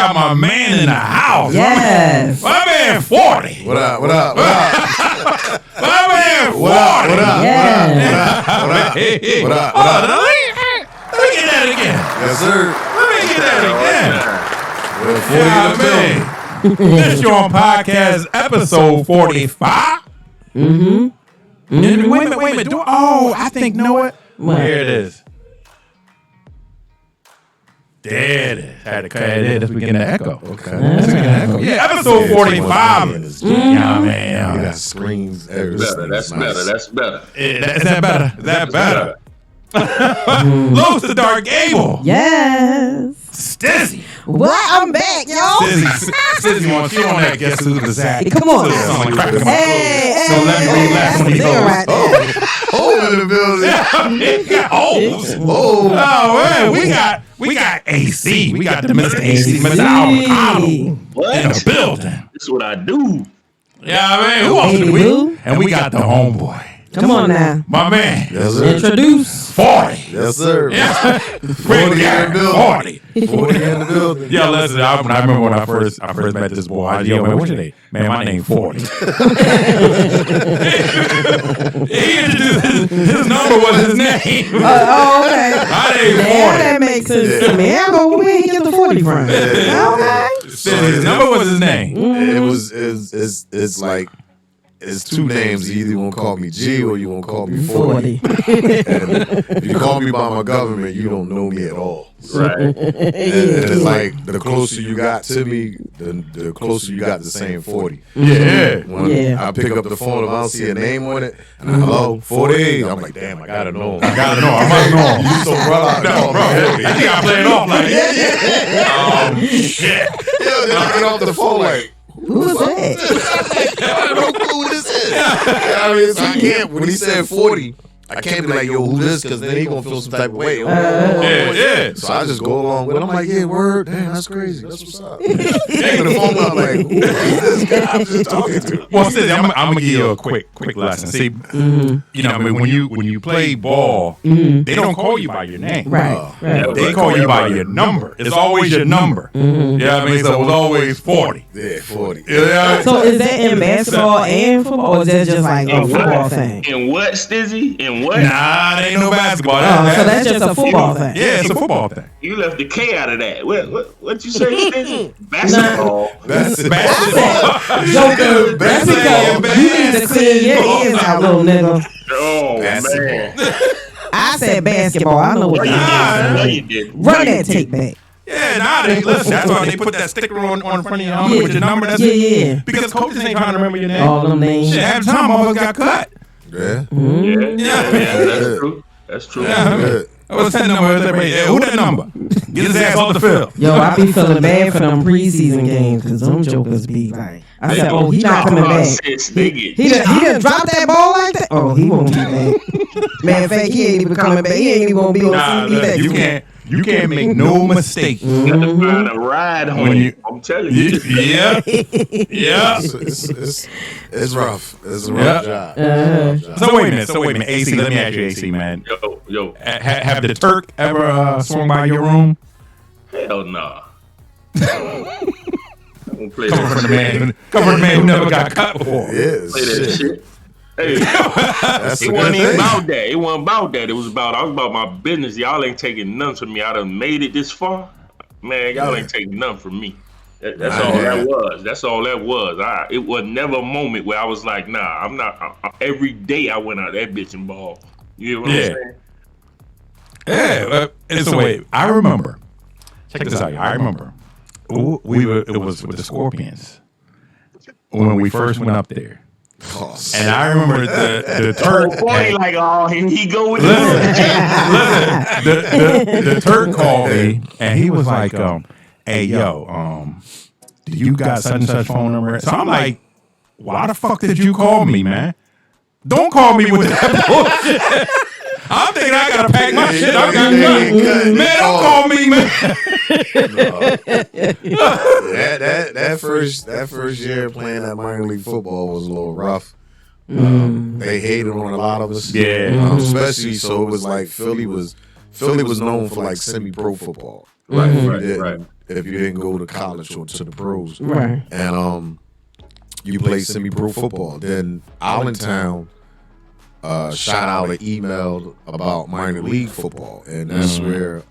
got my man in the house. Yes. My man 40. What up? My man 40. What up? Yeah. What up? Let me get that again. Yes, sir. Let me get that again. Well, 40 This is your podcast episode 45. Wait a minute. I think, know what? Here it is. There it is. Had to cut it in. This weekend the echo. Okay. Yeah, episode 45. Yeah, man. We got screens. That's better. Is that better? Lose the Dark Gable. Yes. Stizzy. What? I'm back, y'all. Stizzy wants you on that Guess Who the Zach. Come on. Hey. So let me read last one of these right Hole in the building. Oh, man. We got AC. We got the Mr. AC, Mr. Avocado in the building. This is what I do. Yeah, man. Who else do we? And we got the homeboy. Come on now. My man. Yes, sir. Introduce. 40. Yes, sir. Yeah. 40 in the building. 40 in the building. Yeah, listen, I remember when I first met this boy. Yo, man, what's your name? Man, my name 40. He introduced his number was his name. Oh, okay. My name 40. Yeah, that makes sense to me. I go, where he get the 40 from? Okay. So his number was his name. It's like, it's two names. You either gonna call me G or you gonna call me 40. And if you call me by my government, you don't know me at all. Right. And it's like the closer you got to me, the closer you got to saying 40. Yeah. When I pick up the phone, if I don't see a name on it, and hello, 40. I'm like, damn, I gotta know. I must know him. You so brother. No, bro. I think I played off like oh, shit. Yeah, then I get off the phone like, Who's that? I don't know who this is. I mean, so I can't. When he said 40, I can't be like, yo, who this? Because then he gonna feel some type of way. Yeah. So I just go along with it. I'm like, yeah, word. Damn, that's crazy. That's what's up. Taking the phone out like, who is this guy I'm just talking to? Well, Stizzy, I'm gonna give you a quick lesson. See, you know, I mean, when you play ball, they don't call you by your name. Right. They call you by your number. It's always your number. Yeah, I mean, so it was always 40. Yeah, 40. Yeah. So is that in basketball and football, or is that just like a football thing? And what, Stizzy? And what? Nah, it ain't no basketball. So that's just a football thing. Yeah, it's a football thing. You left the K out of that. What you say, Stizzy? Basketball. Basketball. Joker, Mexico, you need to clean your ears out, little nigga. Oh, Basketball. man. I said basketball. I know what that No, is. you didn't. Run that tape back. Yeah, listen, that's why they put that sticker on front of your helmet with your number. That's Yeah. Because coaches ain't trying to remember your name. All them names. Shit, half the time, motherfuckers got cut. Yeah. Yeah, that's true. That's true. Good. What's that number? Who that number? Get his ass off the field. Yo, I be feeling bad for them preseason games because them jokers be like, I said, oh, he not coming back. He done dropped that ball like that? Oh, he won't be back. Matter of fact, he ain't even coming back. He ain't even gonna be on TV back. You can't make no mistake. You got to find a ride home. I'm telling you. Yeah. It's rough. It's a rough job. So wait a minute. AC, let me ask you, AC, man. Yo. Have the Turk ever swung by your room? Hell nah. Come Coming from the man who never got cut before. Yes. Play that shit. Hey, That's it a wasn't good even thing. about that. It wasn't about that. I was about my business. Y'all ain't taking none from me. I done made it this far. Man, y'all ain't taking none from me. That's all that was. That's all that was. It was never a moment where I was like, nah, I'm not. Every day I went out that bitch and ball. You know what I'm saying? Yeah. So wait, I remember. Check this out. I remember. It was with the Scorpions when we first went up there. And I remember the Turk. Boy, like, oh, here he go with the Turk called me and he was like, "Hey, yo, do you got such and such phone number?" So I'm like, "Why the fuck did you call me, man? Don't call me with that bullshit." I'm thinking I gotta pack my shit. I got nothing. Man, don't call me, man. That first year playing that minor league football was a little rough. They hated on a lot of us. Yeah. Especially so it was like Philly was known for like semi-pro football. Right. If you didn't go to college or to the pros. Right. And you played semi-pro football. Then Allentown shot out an email about minor league football. And that's where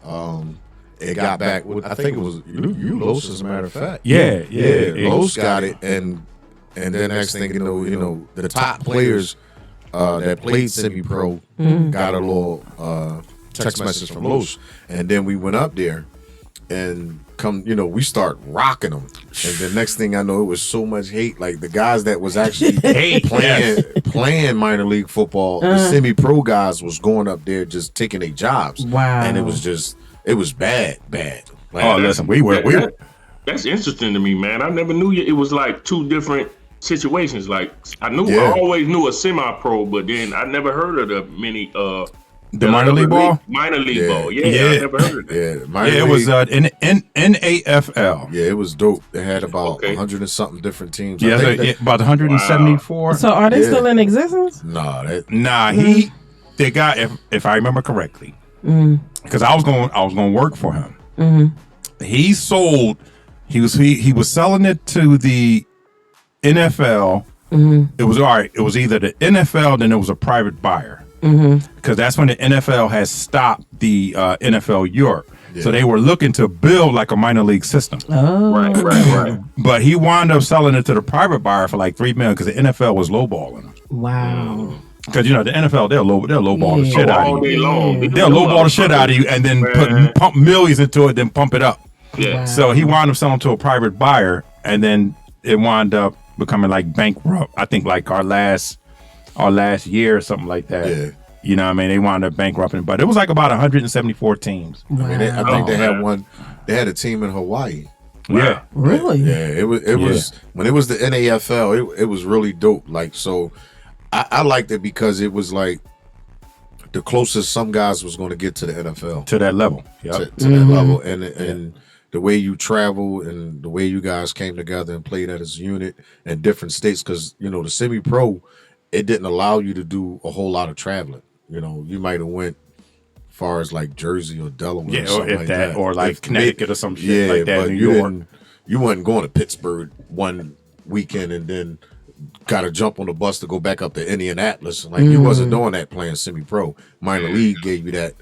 it got back with, I think it was you Los, as a matter of fact. Yeah. Los got it, and then next thing you know, the top players that played semi-pro got a little text message from Los, and then we went up there and we start rocking them, and the next thing I know, it was so much hate. Like the guys that was actually playing minor league football, the semi-pro guys was going up there just taking their jobs. Wow, and it was bad. Like, listen, we were. That's interesting to me, man. I never knew it was like two different situations. Like I always knew a semi-pro, but then I never heard of the many the minor league ball. Minor league ball, I never heard of that. It was NAFL. Yeah, it was dope. They had about 100 and something different teams. Yeah, about 174. Wow. So are they still in existence? Nah, they got if I remember correctly, because I was going to work for him. He sold. He was selling it to the NFL. It was all right. It was either the NFL, then it was a private buyer. Because that's when the NFL has stopped the NFL Europe. Yeah. So they were looking to build like a minor league system. Oh. Right. But he wound up selling it to the private buyer for like $3 million because the NFL was lowballing him. Wow. Because the NFL they'll lowball the shit out of you. They'll lowball the shit out of you and then pump millions into it, then pump it up. Yeah. Wow. So he wound up selling to a private buyer, and then it wound up becoming like bankrupt. I think like our last year or something like that. Yeah. You know what I mean? They wound up bankrupting, but it was like about 174 teams. Wow. I mean, I think they had one. They had a team in Hawaii. Yeah. Really? Yeah. It was when it was the NAFL. It was really dope. Like, so I liked it because it was like the closest some guys was going to get to the NFL, to that level. Yep. To that level, and the way you travel and the way you guys came together and played as a unit in different states, because the semi-pro, it didn't allow you to do a whole lot of traveling. You might have went far as like Jersey or Delaware, or something like that, or like Connecticut or some shit like that. But New York. You wasn't going to Pittsburgh one weekend and then got to jump on the bus to go back up to Indianapolis. Like you wasn't doing that playing semi-pro. Minor league gave you that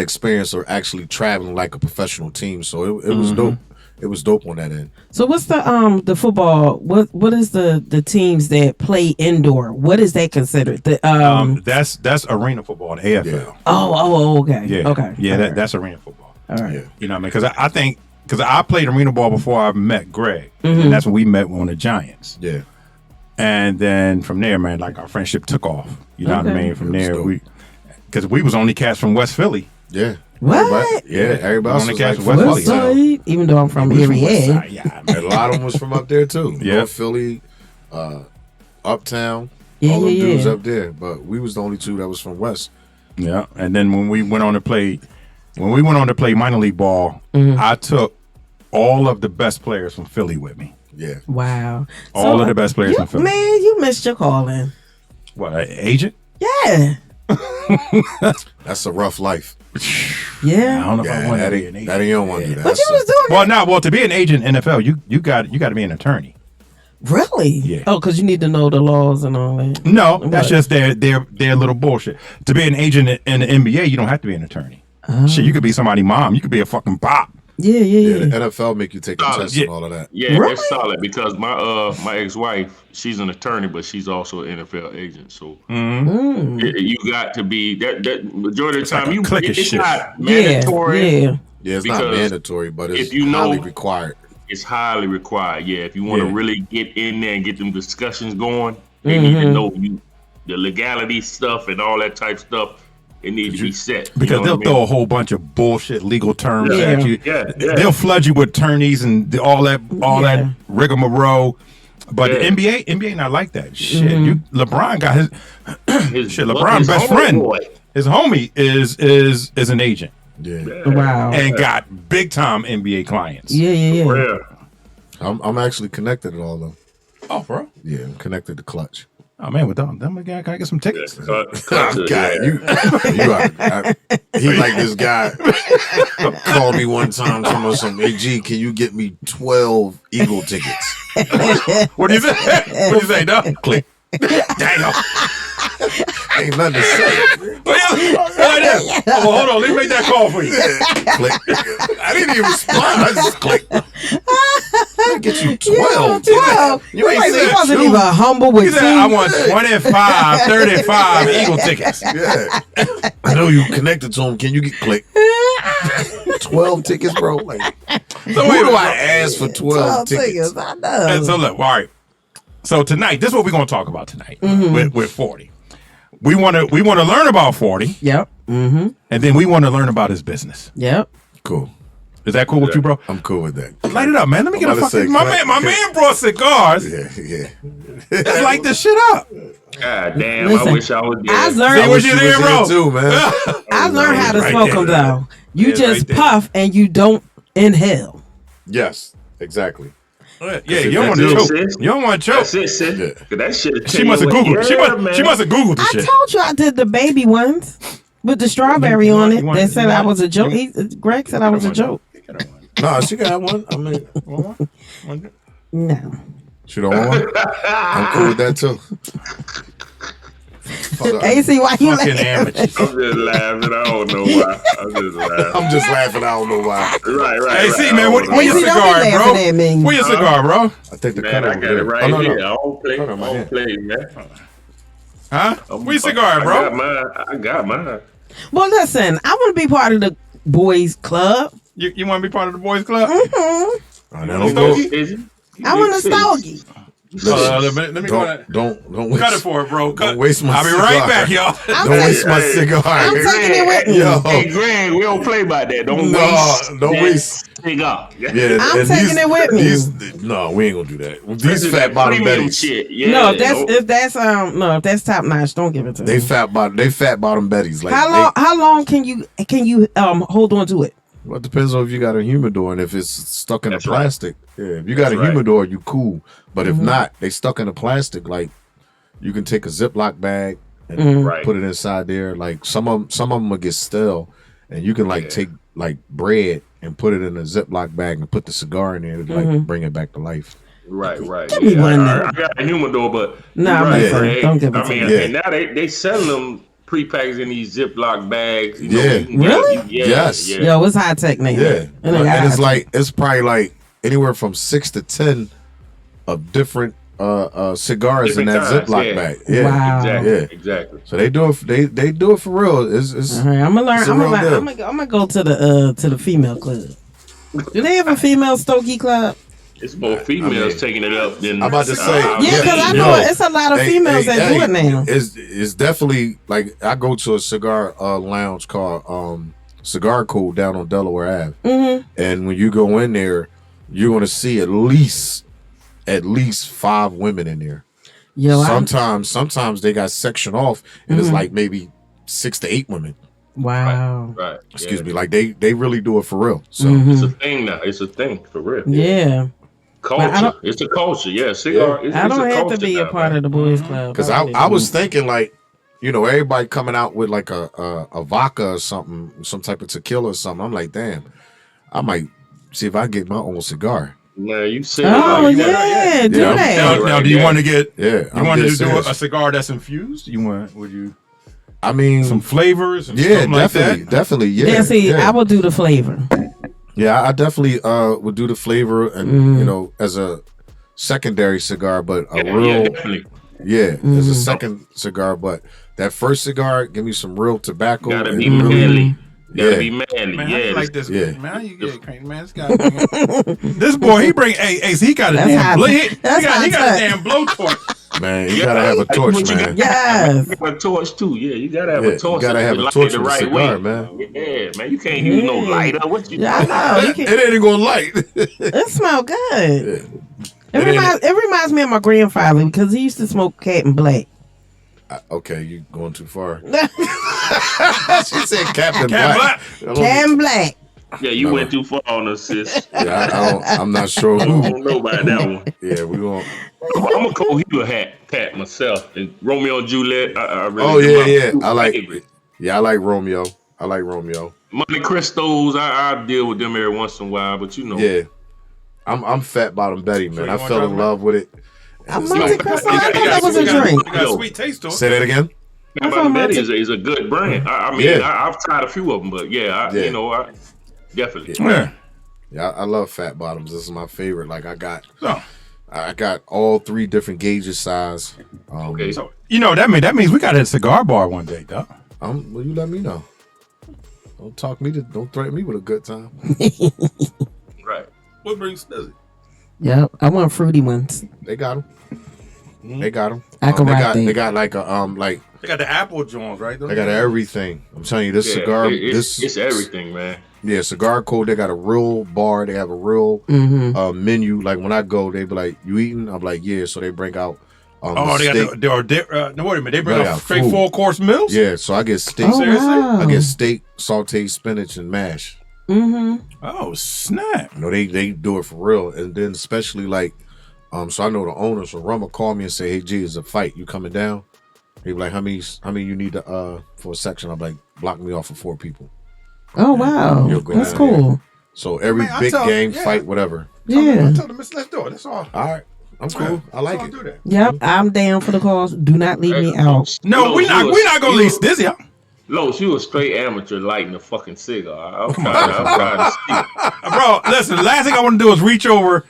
experience of actually traveling like a professional team. So it was dope. It was dope on that end. So what's the football? What is the teams that play indoor? What is that considered? That's arena football, the AFL. Yeah. Oh, okay. Yeah. Okay. Yeah, that's arena football. All right. Yeah. You know what I mean? Because I played arena ball before I met Greg. And that's when we met on the Giants. Yeah. And then from there, man, like our friendship took off. You know what I mean? From there, dope. because we was only cats from West Philly. Yeah. What? Everybody On the was cast like West Philly. Side, even though I'm from Erie. Yeah, And a lot of them was from up there too. Yeah. North Philly, Uptown, Yeah, all them yeah, dudes yeah. up there. But we was the only two that was from West. Yeah. And then when we went on to play minor league ball, I took all of the best players from Philly with me. Yeah. Wow. All of the best players from Philly. Man, you missed your calling. What, an agent? Yeah. That's a rough life. Yeah. I don't know if I Yeah, want to that be an agent. you don't want to do that. What you was doing? Well, to be an agent in NFL, you got to be an attorney. Really? Yeah. Oh, because you need to know the laws and all that. No, that's What? just their little bullshit. To be an agent in the NBA, you don't have to be an attorney. Shit, you could be somebody's mom. You could be a fucking pop. Yeah. Yeah, the NFL make you take the test Yeah. and all of that. Yeah, Really? it's solid because my ex-wife, she's an attorney, but she's also an NFL agent. So you got to be that majority of the like time. a clique of It's shit. not mandatory. Yeah. Yeah, it's not Because mandatory, but it's if you know- highly required. It's highly required. Yeah, if you want to Yeah. really get in there and get them discussions going, they need to know the legality stuff and all that type stuff. It needs to be set. You Because know they'll what I mean? throw a whole bunch of bullshit legal terms Yeah. at you. Yeah. They'll flood you with attorneys and all that rigmarole. But the NBA not like that. Shit, LeBron got his His LeBron best friend. homeboy. His homie is an agent Yeah. Wow. and got big time NBA clients. Yeah. Yeah. I'm actually connected to all of them. Oh, bro. Yeah, I'm connected to Clutch. Oh man, with them guy, can I get some tickets? He like this guy called me one time telling me some, hey G, can you get me 12 Eagle tickets? What do you say? What do you say, dog? Click. Damn. Ain't nothing to say. Oh, hold on, let me make that call for you. Click. I didn't even respond. I just clicked. I get you 12. 12. You ain't He said wasn't two. even humble with He said, I want 25, 35 Eagle tickets. Yeah. I know you connected to him. Can you get click? 12 tickets, bro? Like, who do I ask for 12 tickets? I know. And so look, all right. So tonight, this is what we're going to talk about tonight with 40. We want to learn about 40. Yep. Mm-hmm. And then we want to learn about his business. Yep. Cool. Is that cool with you, bro? I'm cool with that. Light it up, man. Let me get a fucking. My man brought cigars. Yeah. Let's light this shit up. God damn, Listen, I wish I was there. I See learned. what you did, bro? Too, man. I learned how to Right smoke there. them though. You Yeah, just right there. puff and you don't inhale. Yes, exactly. Yeah, you don't want to That's choke. it, sis. You don't want to choke. That's it, sis. Yeah. 'Cause that shit. She must have Googled. She must have Googled the I shit. told you I did the baby ones with the strawberry You on want- it. you want- They you said I want- was a joke. Greg said I was a One. joke. No, she got one. I mean, No. she don't want one. I'm cool with that too. AC, why you Fucking laughing? amateurs. I'm just laughing. I don't know why. I'm just laughing. I'm just laughing. I don't know why. Right. Hey, see, man, where your AC, don't be cigar, laughing bro? at me. Where your cigar, bro? I think the Man, cutter I over got it there. right Oh, no, here. no. I don't play. Hold on, my hand. Man. Huh? Where your cigar, I bro? got mine. Well, listen, I want to be part of the boys club. You want to be part of the boys club? Oh, that don't go. Is it? I want a stogie. Let me go. Don't waste, Cut it for it, bro. Don't waste my I'll be cigar. right back, y'all. Don't waste my cigar. I'm taking it with me. Yo. Hey, Greg, we don't play by that. Don't No, waste. don't that waste. cigar. Yeah, I'm and taking it with me. No, we ain't gonna do that. This These is fat that bottom premium betties. shit. Yeah, No, if that's top notch, don't give it to They me. fat bottom betties. Like How long can you hold on to it? Well, it depends on if you got a humidor and if it's stuck in That's the right. plastic. Yeah, if you got That's a right. humidor, you cool. But if not, they stuck in the plastic. Like you can take a Ziploc bag and Right. put it inside there. Like some of them will get stale, and you can take like bread and put it in a Ziploc bag and put the cigar in there to like bring it back to life. Right. Give me one now. I got a humidor, but Nah, you're my right. friend, Hey, don't give it I to mean, me. Yeah. and now they selling them prepackaged in these Ziploc bags. You know, Yeah. you can Really? yeah, Yes. Yeah. Yo, it's high tech now. Yeah, And and it's like it's probably like anywhere from 6 to 10 of different cigars Different in that kinds, Ziploc yeah. bag. Yeah, Wow. Exactly. Yeah. Exactly. So they do it. They do it for real. It's All right, I'm gonna learn. It's a I'm real deal. gonna go to the female club. Do they have a female Stogie club? It's more females taking it up than I'm about to say, Yeah, because I you know know, it's a lot of females that do it now. It's definitely like I go to a cigar lounge called Cigar Cool down on Delaware Ave, and when you go in there, you're gonna see at least 5 women in there. Yo, Sometimes they got sectioned off, and it's like maybe 6 to 8 women. wow. Right. Excuse me, like they really do it for real. So It's a thing now. It's a thing for real. Yeah, Culture. It's a culture. Yeah. Cigar. It's, I don't it's a have to culture be a now, part man. of the boys club. because I was thinking like, you know, everybody coming out with like a vodka or something, some type of tequila or something. I'm like, damn, I might see if I get my own cigar. Man, you said. Oh like, yeah, do Yeah, that. Now, do you want to get? Yeah, You I'm want to dead do serious. a cigar that's infused? Would you I mean, some flavors? And yeah, something definitely, like that? definitely, yeah. Yeah, see, yeah. I will do the flavor. Yeah, I definitely would do the flavor and you know as a secondary cigar, but a Yeah, real definitely. as a second cigar. But that first cigar, give me some real tobacco. Gotta and be really- manly. Gotta Yeah. be manly. Man, how you Yeah. like this? Yeah. Man, how you get crazy, man? This guy, this boy, he bring. Hey, he got a That's damn. hot. He That's got a hot. damn blowtorch. Man, you gotta have a torch, But you man. Yes. You got a torch too. Yeah, you gotta have Yeah, a torch. you gotta have a light torch it with a cigar, man. Yeah, man. You can't use no lighter. What you? Yeah, I know. You It can, ain't gonna light. it smells good. It ain't- It reminds me of my grandfather because he used to smoke Captain Black. Okay, you going too far. She said Captain Black. Captain Black. Yeah, you went too far on us, sis. Yeah, I'm not sure I who. don't know about that one. Yeah, we gonna. I'm a Cohiba hat cat myself. And Romeo and Juliet, I really Oh do yeah. my I like. favorite. Yeah, I like Romeo. Monte Cristos, I deal with them every once in a while, but you know. Yeah, I'm Fat Bottom Betty, man. So I fell in love with it. I'm It's Monte like- Cristo. I thought that was a drink. It got a sweet taste to it. Say that again. Fat Bottom Betty is a good brand. I mean, Yeah. I've tried a few of them, but Yeah. you know, I definitely. Yeah. Yeah, I love Fat Bottoms. This is my favorite. Like I got So, all 3 different gauges size. Okay. so you know that means we got a cigar bar one day, though. Well, you let me know. Don't threaten me with a good time. Right. What brings Snizzy? Yep, I want fruity ones. They got them. They got them. I can rock They them. got like a They got the apple Jones, right? They got everything. I'm telling you, this cigar. It's everything, man. Yeah, Cigar Code. They got a real bar. They have a real menu. Like when I go, they be like, "You eating?" I'm like, "Yeah." So they bring out. Oh, they steak. got no, wait a minute. They bring They out got straight food. 4-course meals? Yeah, so I get steak. Oh, Seriously? wow. I get steak, sauteed spinach, and mash. Oh, snap. You know, they do it for real, and then especially like, so I know the owner. So Rumma call me and say, "Hey, G, it's a fight. You coming down?" He be like, "How many you need to for a section?" I'm like, "Block me off for 4 people." Oh wow, You'll go that's down cool. So every Man, I big tell- game, yeah. fight, whatever. Yeah. I told them, let's do it. That's all. All right, I'm cool. I like it. Do that. Yep, I'm down for the cause. Do not leave me out. No, we're not gonna leave Dizzy out. Los, you a straight amateur lighting a fucking cigar. I'm trying to see. Bro, listen, the last thing I want to do is reach over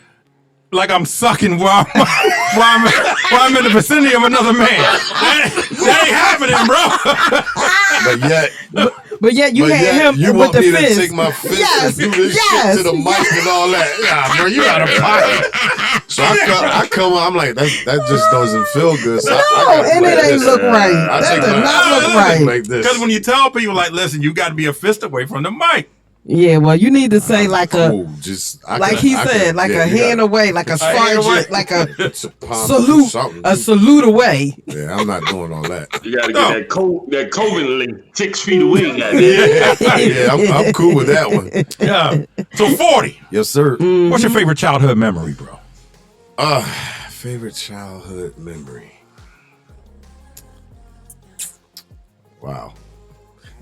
like I'm sucking while I'm in the vicinity of another man. That ain't happening, bro. But yet, But yet you had him you with want the me fist. to take my fist Yes, and do this yes. shit to the mic and all that. Nah, bro, you out of pocket. So I come on, I'm like, that just doesn't feel good. So No, I gotta and do it like ain't this. look right. I That take did my- not look I take right. like this. Because when you tell people, like, listen, you got to be a fist away from the mic. Yeah, well, you need to say like a, Cool, just like he said, like a hand away, like a hand away. sergeant, like a salute. salute, a salute away. Yeah, I'm not doing all that. You gotta get that COVID link 6 feet away. Goddamn. Yeah, I'm cool with that one. Yeah. So 40. Yes, sir. What's your favorite childhood memory, bro? Favorite childhood memory. Wow.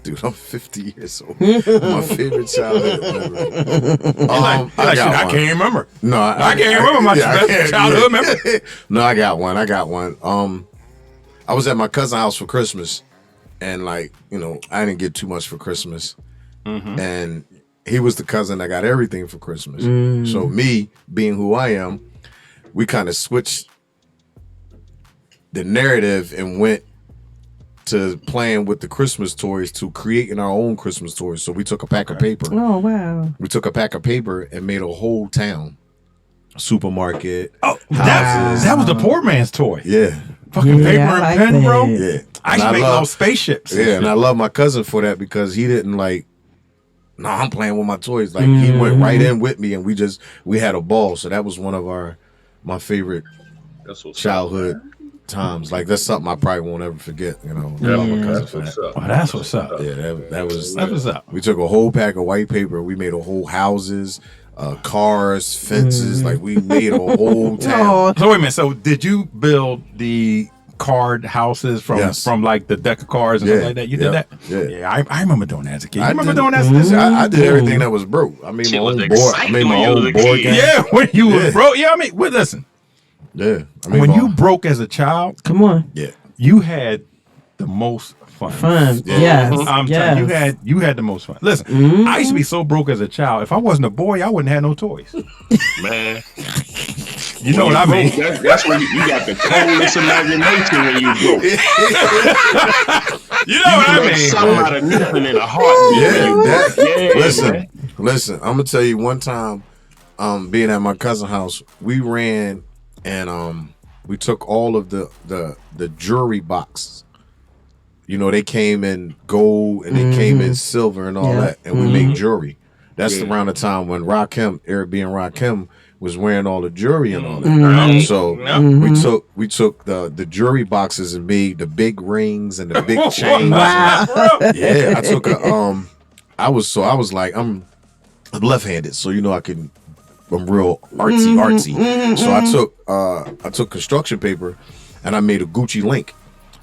Dude, I'm 50 years old. My favorite childhood memory. I I can't remember. No, I can't remember my best childhood memory. No, I got one. I was at my cousin's house for Christmas, and like, you know, I didn't get too much for Christmas, and he was the cousin that got everything for Christmas. So me being who I am, we kind of switched the narrative and went to playing with the Christmas toys to creating our own Christmas toys. So we took a pack of paper. Oh wow! We took a pack of paper and made a whole town, supermarket. Oh, that was the poor man's toy. Yeah, Fucking paper I and like pen, that. bro. yeah. I used to make little spaceships. Yeah, and I love my cousin for that because he didn't like. No, I'm playing with my toys. Like he went right in with me, and we had a ball. So that was one of my favorite childhood times. Like that's something I probably won't ever forget. You know, I love my cousin for that. Oh, that's what's up. Yeah, That's what's up. We took a whole pack of white paper. We made a whole houses, cars, fences. Like we made a whole town. So wait a minute. So did you build the card houses from like the deck of cards and stuff like that? You did that? Yeah. I remember doing that as a kid. You I remember did- doing that as a kid? I did everything that was broke. I made my own board. I made my own board game. Yeah, when you was broke. Yeah, I mean, well, listen. Yeah. I mean, When you broke as a child, Come on, yeah. you had the most fun. Yeah. Yes, I'm telling you, you had the most fun. Listen, I used to be so broke as a child. If I wasn't a boy, I wouldn't have no toys. Man, You know what I mean? That's when you got the coldest imagination when you broke. You know what I mean? Something out of nothing in a heartbeat. Listen. I'm gonna tell you one time, being at my cousin's house, we ran and we took all of the jewelry boxes. You know, they came in gold and they came in silver and all that, and we made jewelry. That's around the time when Eric B. and Rakim was wearing all the jewelry and all that. So we took the jewelry boxes and made the big rings and the big chains. Yeah, I took a I was like, I'm left-handed, so you know I can real artsy. So I took construction paper and I made a Gucci link,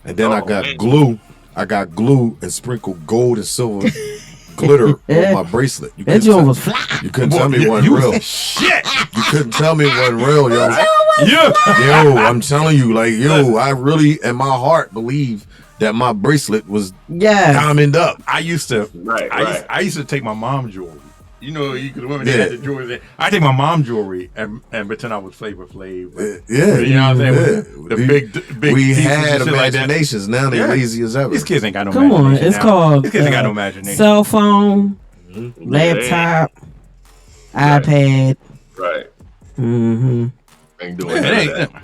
and then I got glue. I got glue and sprinkled gold and silver glitter on my bracelet. That joint was fly. You couldn't tell me one real. Shit. You couldn't tell me one real, yo. Yeah. Yo, I'm telling you, like, yo, I really, in my heart, believe that my bracelet was diamond up. I used to, I used to take my mom's jewelry. You know, you could women that had the jewelry. I take my mom's jewelry and pretend I was Flavor Flav. Yeah, you know what I'm saying? The big. We had imaginations. Now they're lazy as ever. These kids ain't got no. Come on, it's called. These kids ain't got no imagination. Cell phone, laptop, iPad. Right. Mm-hmm. Ain't doing that.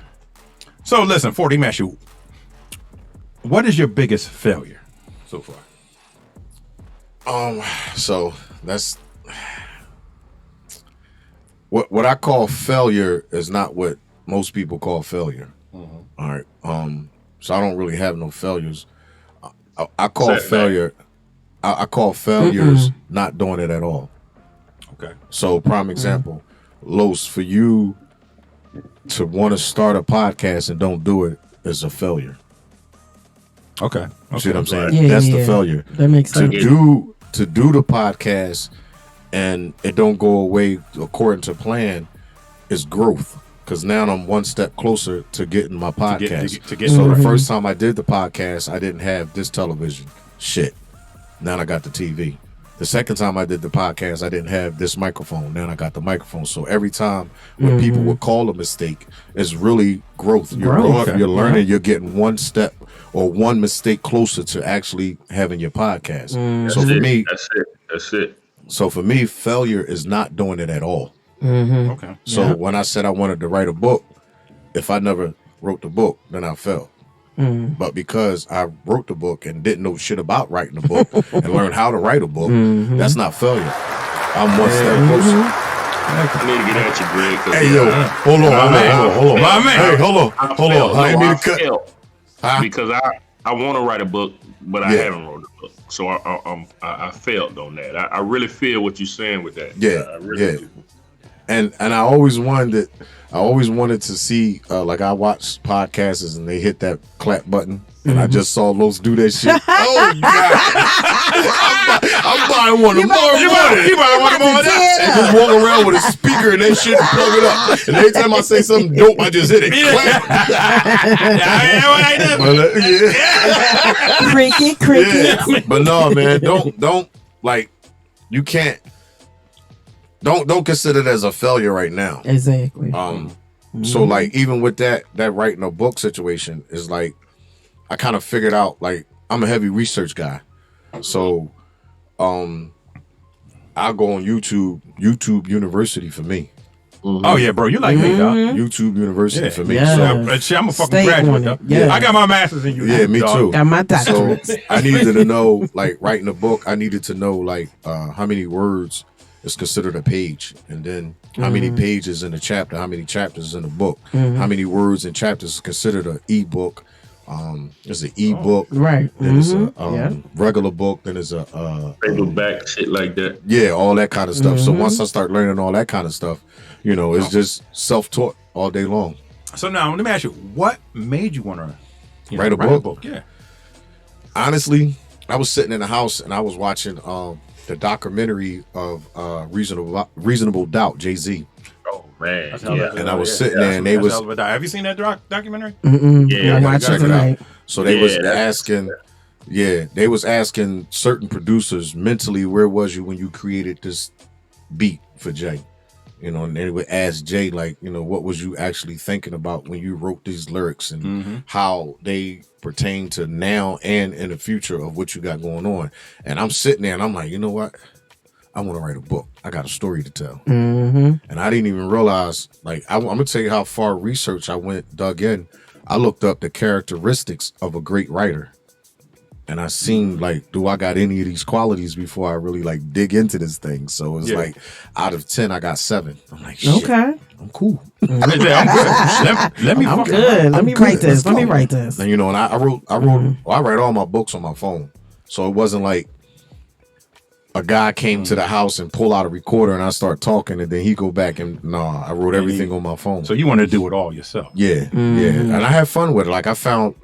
So listen, 40 Mash, you. What is your biggest failure so far? So that's what I call failure is not what most people call failure. All right. So I don't really have no failures. I call failure. I call failures not doing it at all. Okay. So prime example, Los, for you to want to start a podcast and don't do it is a failure. Okay. You see what I'm saying? Yeah, That's the failure. That makes sense. To do the podcast and it don't go away according to plan is growth. Because now I'm one step closer to getting my podcast. So the first time I did the podcast, I didn't have this television. Shit. Now I got the TV. The second time I did the podcast, I didn't have this microphone. Now I got the microphone. So every time when people would call a mistake, it's really growth. You're learning. You're getting one step or one mistake closer to actually having your podcast. So for me, that's it. So for me, failure is not doing it at all. Okay. So when I said I wanted to write a book, if I never wrote the book, then I failed. But because I wrote the book and didn't know shit about writing a book and learned how to write a book, that's not failure. I'm one step closer. I need to get at you, Greg. Hey, yo, hold on. My man. Hey, hold on. I didn't mean to cut. Because I want to write a book, but I haven't wrote a book. So I failed on that. I really feel what you're saying with that. I really do. And I always wanted to see like I watch podcasts and they hit that clap button and I just saw Los do that shit. Oh God! I'm buying one tomorrow morning. You buying one tomorrow morning? And just walk around with a speaker and that shit and plug it up. And every time I say something dope, I just hit it. Cricket. But no, man, don't like you can't. Don't consider it as a failure right now. Exactly. So like even with that writing a book situation is like I kind of figured out like I'm a heavy research guy. So I go on YouTube University for me. Oh yeah, bro, you like me, dog. YouTube University for me. Yeah. So I'm a fucking graduate, though. Yeah. I got my master's in YouTube. yeah, me too. Got my So doctorate. I needed to know like writing a book. I needed to know like how many words is considered a page, and then how many pages in a chapter, how many chapters in a book, how many words and chapters is considered an ebook. There's an ebook, Right. then there's a regular book, then there's a paperback shit like that. yeah, all that kind of stuff. So once I start learning all that kind of stuff, you know, it's just self-taught all day long. So now let me ask you, what made you want to Write a book? Yeah. Honestly, I was sitting in the house and I was watching the documentary of Reasonable Doubt, Jay-Z. Oh man, And I was sitting there and they was Have you seen that documentary? Yeah, I watched it tonight. So they was asking, they was asking certain producers mentally, where was you when you created this beat for Jay? You know, and they would ask Jay, like, you know, what was you actually thinking about when you wrote these lyrics and how they pertain to now and in the future of what you got going on. And I'm sitting there and I'm like, you know what? I want to write a book. I got a story to tell. And I didn't even realize, like, I'm going to tell you how far research I dug in. I looked up the characteristics of a great writer. And I seen, like, do I got any of these qualities before I really, like, dig into this thing? So it's like, out of 10, I got 7. I'm like, shit, Okay. I'm cool. I'm good. Let me I'm good. Let me write this. Let me write this. And, you know, and I write all my books on my phone. So it wasn't like, a guy came to the house and pull out a recorder and I start talking and then he go back and I wrote everything on my phone. So you want to do it all yourself? Yeah, and I have fun with it. Like I found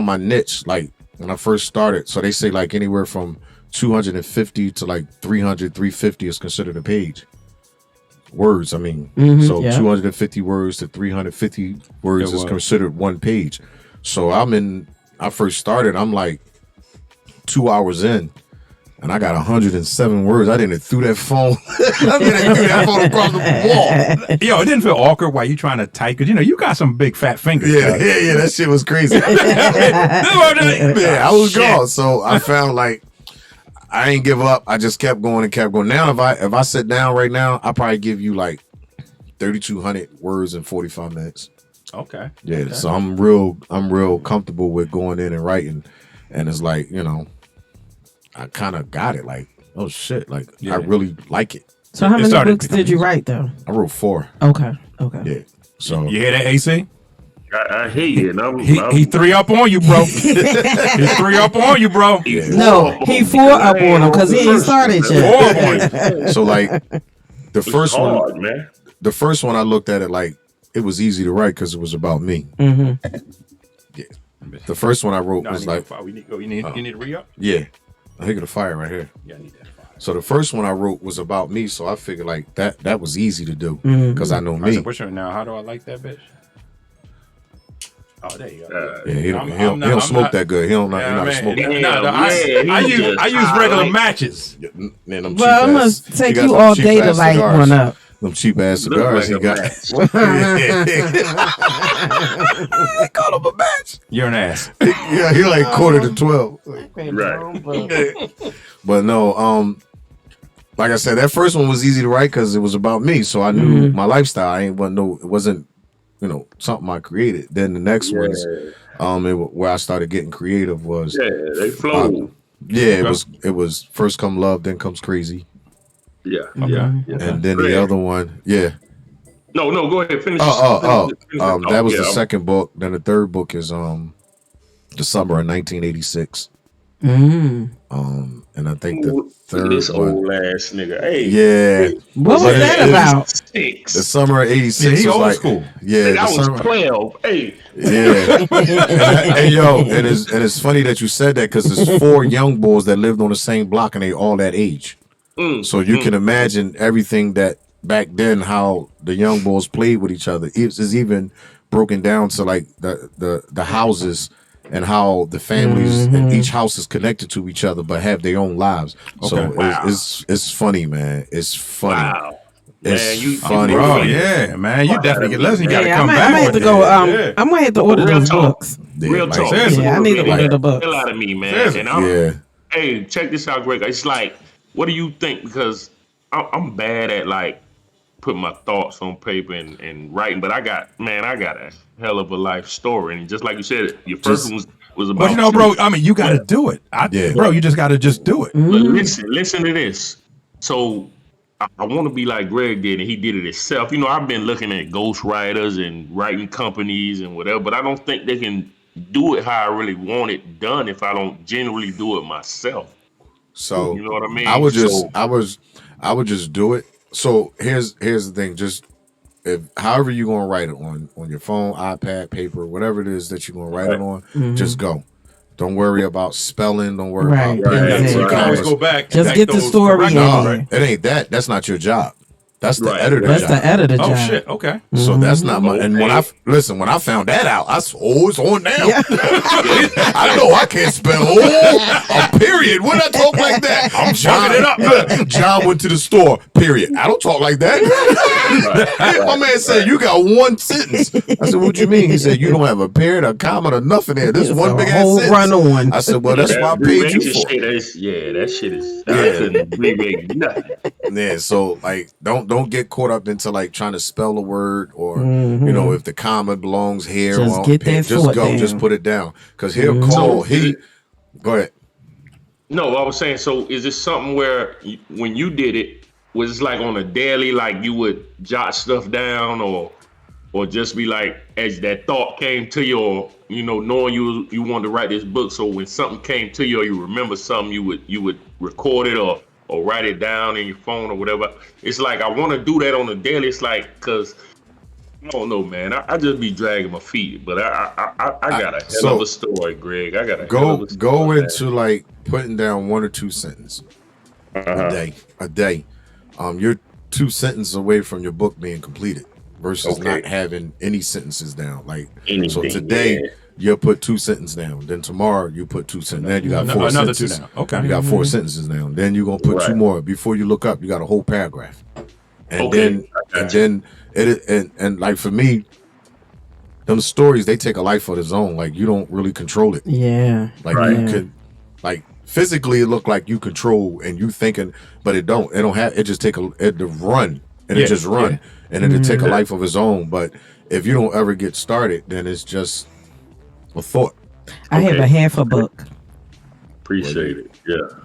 my niche. Like when I first started, so they say like anywhere from 250 to like 300, 350 is considered a page. Words, I mean. So 250 words to 350 words is considered one page. So I first started, I'm like 2 hours in. And I got 107 words. I didn't threw that phone. I didn't threw that phone across the wall. Yo, it didn't feel awkward while you trying to type because you got some big fat fingers. Yeah, that shit was crazy. I was gone. So I found like I ain't give up. I just kept going and kept going. Now if I sit down right now, I'll probably give you like 3,200 words in 45 minutes. Okay. Yeah. Okay. So I'm real comfortable with going in and writing, and it's like I kind of got it. Like, oh shit! Like, I really like it. So how many books did you write though? I wrote 4. Okay. Yeah. So you hear that, AC? I hear you. And he 3 up on you, bro. He's 3 up on you, bro. Yeah. No, he 4 up on him because he ain't started yet. So like the first hard, one, man. the first one I looked at it like it was easy to write because it was about me. Yeah. The first one I wrote was like, you need to re-up. Yeah. I think of the fire right here. Yeah, I need that fire. So the first one I wrote was about me, so I figured like that was easy to do because I know me. What's your now? How do I like that bitch? Oh, there you go. Yeah, he don't smoke that good. He don't not smoke. I use regular matches. Man, Well, it must take you all day to light one up. Them cheap ass cigars he got. Call him a match. You're an ass. Yeah, he like 11:45. Right. But no, like I said, that first one was easy to write because it was about me. So I knew my lifestyle. It wasn't something I created. Then the next ones, where I started getting creative was they flow. It was First Come Love, Then Comes Crazy. Yeah. And then the other one, No, go ahead. Finish. That was the second book. Then the third book is the summer of 1986. And I think the third this one, old ass nigga. Hey, yeah. What was that about? The summer of 86 he was old like school. Yeah, I was 12. Hey, yeah. Hey yo, and it's funny that you said that because there's 4 young boys that lived on the same block and they all that age. So you can imagine everything that back then how the young boys played with each other. It's even broken down to like the houses and how the families and each house is connected to each other but have their own lives. So it's funny, man. It's funny. wow. It's funny, Bro, yeah, man. You definitely listen. You got to come I'm back. gonna have to go. I'm gonna have to order those books. Real talk. Yeah, I need to order the books. Hell out of me, man. And I'm, Yeah. hey, check this out, Greg. It's like, what do you think? Because I'm bad at like putting my thoughts on paper and writing, but I got a hell of a life story. And just like you said, your first one was about. But you know, bro, I mean, you got to do it. Bro, you just got to just do it. But listen to this. So I want to be like Greg did, and he did it himself. You know, I've been looking at ghostwriters and writing companies and whatever, but I don't think they can do it how I really want it done if I don't genuinely do it myself. So you know what I mean? I would just do it. So here's the thing. Just however you're gonna write it on your phone, iPad, paper, whatever it is that you're gonna write it on, just go. Don't worry about spelling. Don't worry about You can always go back. Just get the story in. it ain't that. That's not your job. That's the editor That's job. the editor job. Oh shit. Okay. So that's not my. And when I found that out, I said, "Oh, it's on now." I know I can't spell a period. When I talk like that, I'm chugging it up. Look, John went to the store. Period. I don't talk like that. My man said, "You got one sentence." I said, "What you mean?" He said, "You don't have a period, a comma, or nothing there. This is one big ass sentence." Run on. I said, "Well, that's why I paid you for." That shit is. I couldn't abbreviate nothing. Yeah, so like don't get caught up into like trying to spell a word or you know if the comma belongs here Just or get that just thought go, down. just put it down because he'll call. Go ahead. No, I was saying. So is this something where when you did it, was it like on a daily, like you would jot stuff down or just be like as that thought came to you, or you know knowing you wanted to write this book, so when something came to you or you remember something, you would record it or or write it down in your phone or whatever. It's like I want to do that on the daily. It's like, because I don't know, man. I just be dragging my feet, but I got a hell of a story, Greg. I got a hell of a story. Go into like putting down 1 or 2 sentences a day. You're 2 sentences away from your book being completed versus not having any sentences down. Like so today. Yeah. You'll put 2 sentences down. Then tomorrow you put 2 sentences. Then you got 4 sentences. 2 down. Okay. You got 4 sentences down. Then you're gonna put 2 more. Before you look up, you got a whole paragraph. And then like for me, them stories, they take a life of its own. Like you don't really control it. Yeah. Like you could, like physically it look like you control and you thinking, but it don't. It don't have. It just take it to run and it just run and it'll take a life of its own. But if you don't ever get started, then it's just a thought. I have a half a book. Appreciate it.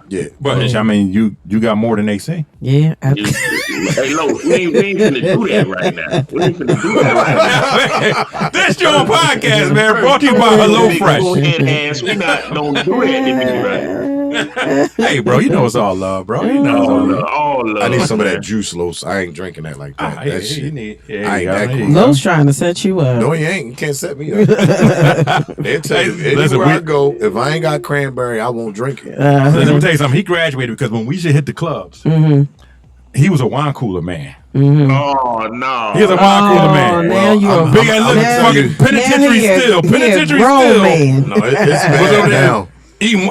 Yeah. But I mean, you got more than they say. Yeah. Hey, Lo, we ain't finna do that right now. We ain't finna do that right now. This your podcast, man. Brought to you by Hello Fresh. We don't do that to me right now. Hey, bro, you know it's all love, bro. You know it's all love. I need some of that juice, Los. I ain't drinking that like that. That shit. I ain't that cool. Los trying to set you up. No, he ain't. You can't set me up. They'll tell you, anywhere I go, if I ain't got cranberry, I won't drink it. Let me tell you something. He graduated because when we should hit the clubs, he was a wine cooler man. Oh no! He was a wine cooler man. Now you a big ass fucking penitentiary still. Penitentiary still. Man. No, it's bad now.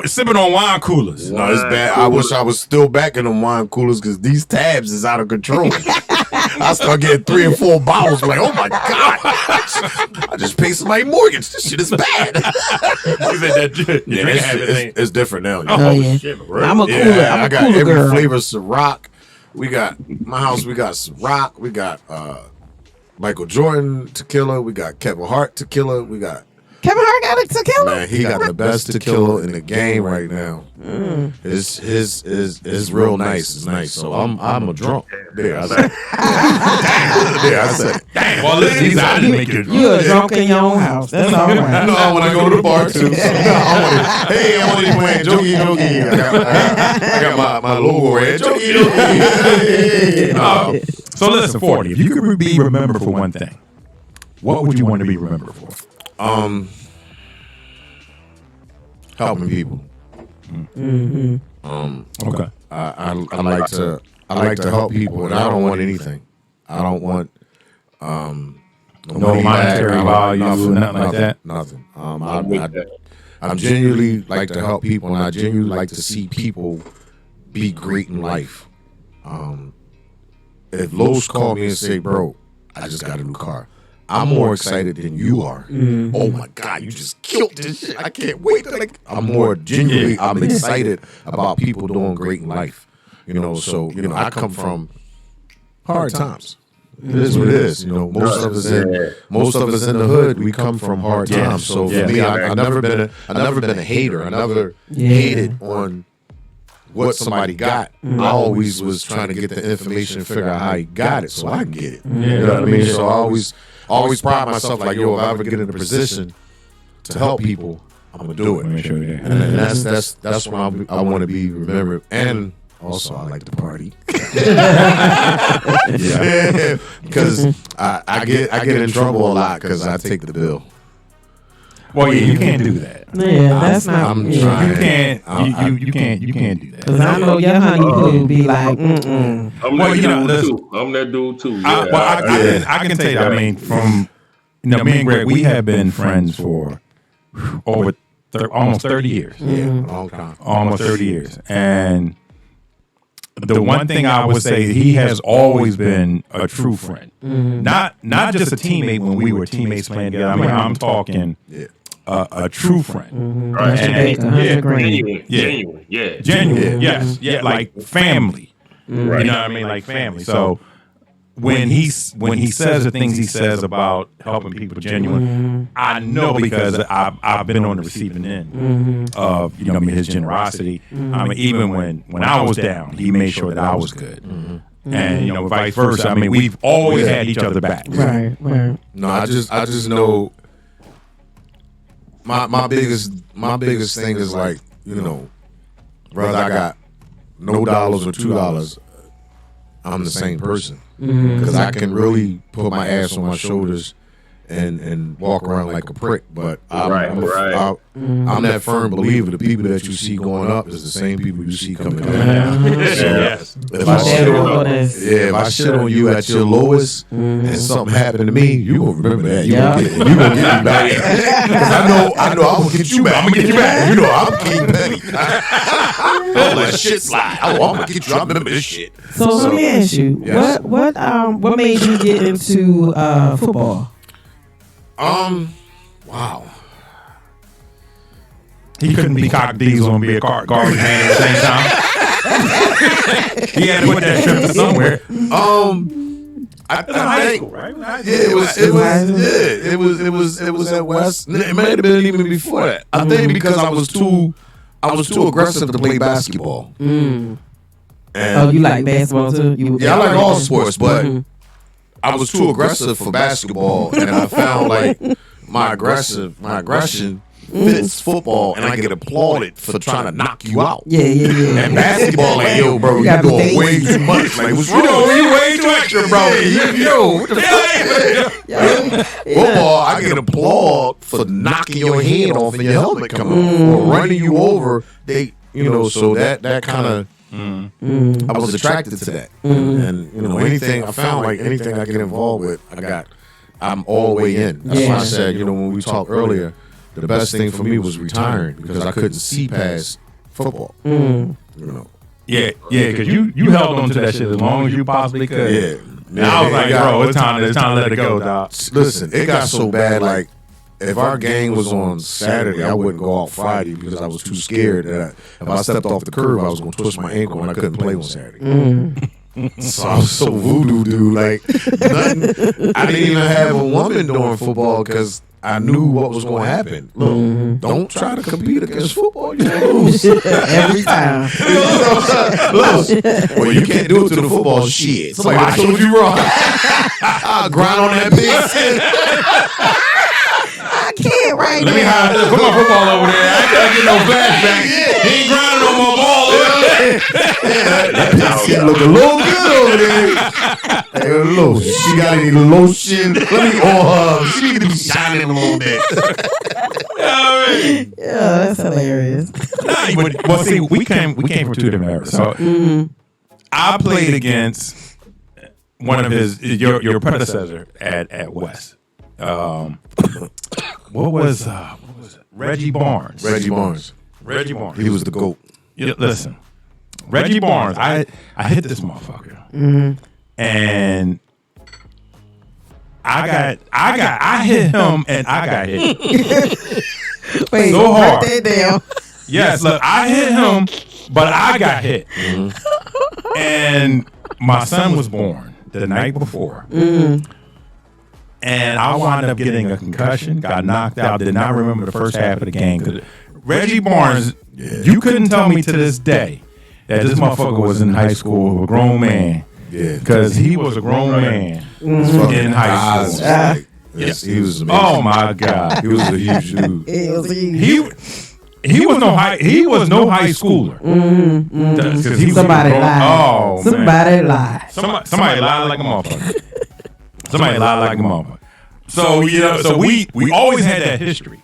Sipping on wine coolers. No, it's bad. I wish I was still back in them wine coolers because these tabs is out of control. I start getting 3 or 4 bottles. Like, oh my god! I just paid somebody mortgage. This shit is bad. It's different now. Oh, shit, bro. I'm a cooler. I got every girl. Flavor of Ciroc. We got my house. We got Ciroc. We got Michael Jordan tequila. We got Kevin Hart tequila. We got Kevin Hart got a tequila. Man, he got the best tequila in the game right now. His real nice. It's nice. So I'm a drunk. There, I said. I said. Damn. Well, listen, I didn't make you drunk. You're a drunk in your own house. That's all right. No, when I go to the bar too. I want to playing jokey. I got my logo red. Jokey. So listen, 40. If you could be remembered for one thing, what would you want to be remembered for? Helping people. Okay. I like to help people, and I don't want anything. I don't want no monetary value, nothing like that. Nothing. I'm genuinely like to help people, and I genuinely like to see people be great in life. If Los called me and say, "Bro, I just got a new car," I'm more excited than you are. Oh my God, you just killed this shit. I can't wait. I'm more genuinely, I'm excited about people doing great in life. So I come from hard times. It is what it is. Most of us in the hood, we come from hard times. So for me, I've never been a hater. I never hated on what somebody got. I always was trying to get the information and figure out how he got it so I can get it. You know what I mean? So I always pride myself like, yo, if I ever get in a position to help people, I'm gonna do it. And that's when I want to be remembered. And also, I like to party. Because I get in trouble a lot because I take the bill. Well, yeah, you can't do that. Yeah, that's not. I'm trying. You can't do that. Because I know your honey will be like, I'm that dude too. Yeah. I can tell you that. I mean, from me and Greg, we have been friends for over almost 30 years. Yeah, long time. Almost 30 years. And the one thing I would say, he has always been a true friend. Not just a teammate when we were teammates playing together. I mean, I'm talking a true friend. Right. Genuine. Genuine. Yes. Yeah, like family. Right. You know what I mean? Like family. So when he says the things he says about helping people genuine, I know because I've been on the receiving end of his generosity. I mean, even when I was down, he made sure that I was good. And vice versa. I mean, we've always had each other back. right. No, I just know my biggest thing is like, brother, I got no dollars or $2, I'm the same person. Because I can really put my ass on my shoulders and walk around like a prick. But I'm that firm believer. The people that you see going up is the same people you see coming down. If I shit on you at your lowest and something happened to me, you gonna remember that. You gonna get me back. Because I know I'm gonna get you back. I'm gonna get you back. You know, I'm King Petty. Don't let shit slide. I'm gonna get you. I remember this shit. So let me ask you, what made you get into football? Wow. He couldn't be cock diesel and be a garbage man at the same time. He had to put that shit to somewhere. I think, right? It was at West. It might have been even before that. I think because I was too aggressive to play basketball. And you like basketball too? I like all sports, but I was too aggressive for basketball, and I found like my aggression fits football, and I get applauded for trying to knock you out. Yeah. And basketball, like, yo, bro, you doing way too much. Like, what's wrong? You way too extra, bro. Yo, what the fuck? Football, I get applauded for knocking your head off and your helmet coming off, or running you over. So that kind of. I was attracted to that, and anything I found, like anything I get involved with, I'm all the way in. That's why I said, when we talked earlier, the best thing for me was retiring because I couldn't see past football. Yeah, because you held on to that shit as long as you possibly could. Yeah. And I was like, bro, it's time to let it go, dog. Listen, it got so bad, like, if our game was on Saturday, I wouldn't go out Friday because I was too scared that if I stepped off the curb, I was going to twist my ankle and I couldn't play on Saturday. So I was so voodoo, dude. Like, nothing. I didn't even have a woman doing football because I knew what was going to happen. Look, don't try to compete against football. You're going to lose. Every time. Well, you can't do it to the football shit. So I showed you wrong. I'll grind on that bitch. I can't right Let me hide this. Put my football over there. I ain't gotta get no flashback. He ain't grinding no more ball. That skin look a little good over there. She got any lotion? Let me on her. She need to be shining a little bit. Yeah, that's hilarious. Well, see, we came from two different eras. So I played against one of your predecessor at West. What was it? Reggie Barnes. Reggie Barnes. He was the GOAT. Yeah, listen, Reggie Barnes. I hit this motherfucker, and I hit him, and I got hit. Wait, so hard. Write that down. Yes, look, I hit him, but I got hit, and my son was born the night before. And I wound up getting a concussion, got knocked out, did not remember the first half of the game. Cause Reggie Barnes, you couldn't tell me to this day that this motherfucker was in high school, a grown man. Yeah. Because he was a grown man in high school. Yes, he was amazing. Oh my God. He was a huge dude. He was no high schooler. Somebody lied. Oh, somebody lied. Somebody lied like a motherfucker. Somebody lied like a motherfucker. So so we always had that history.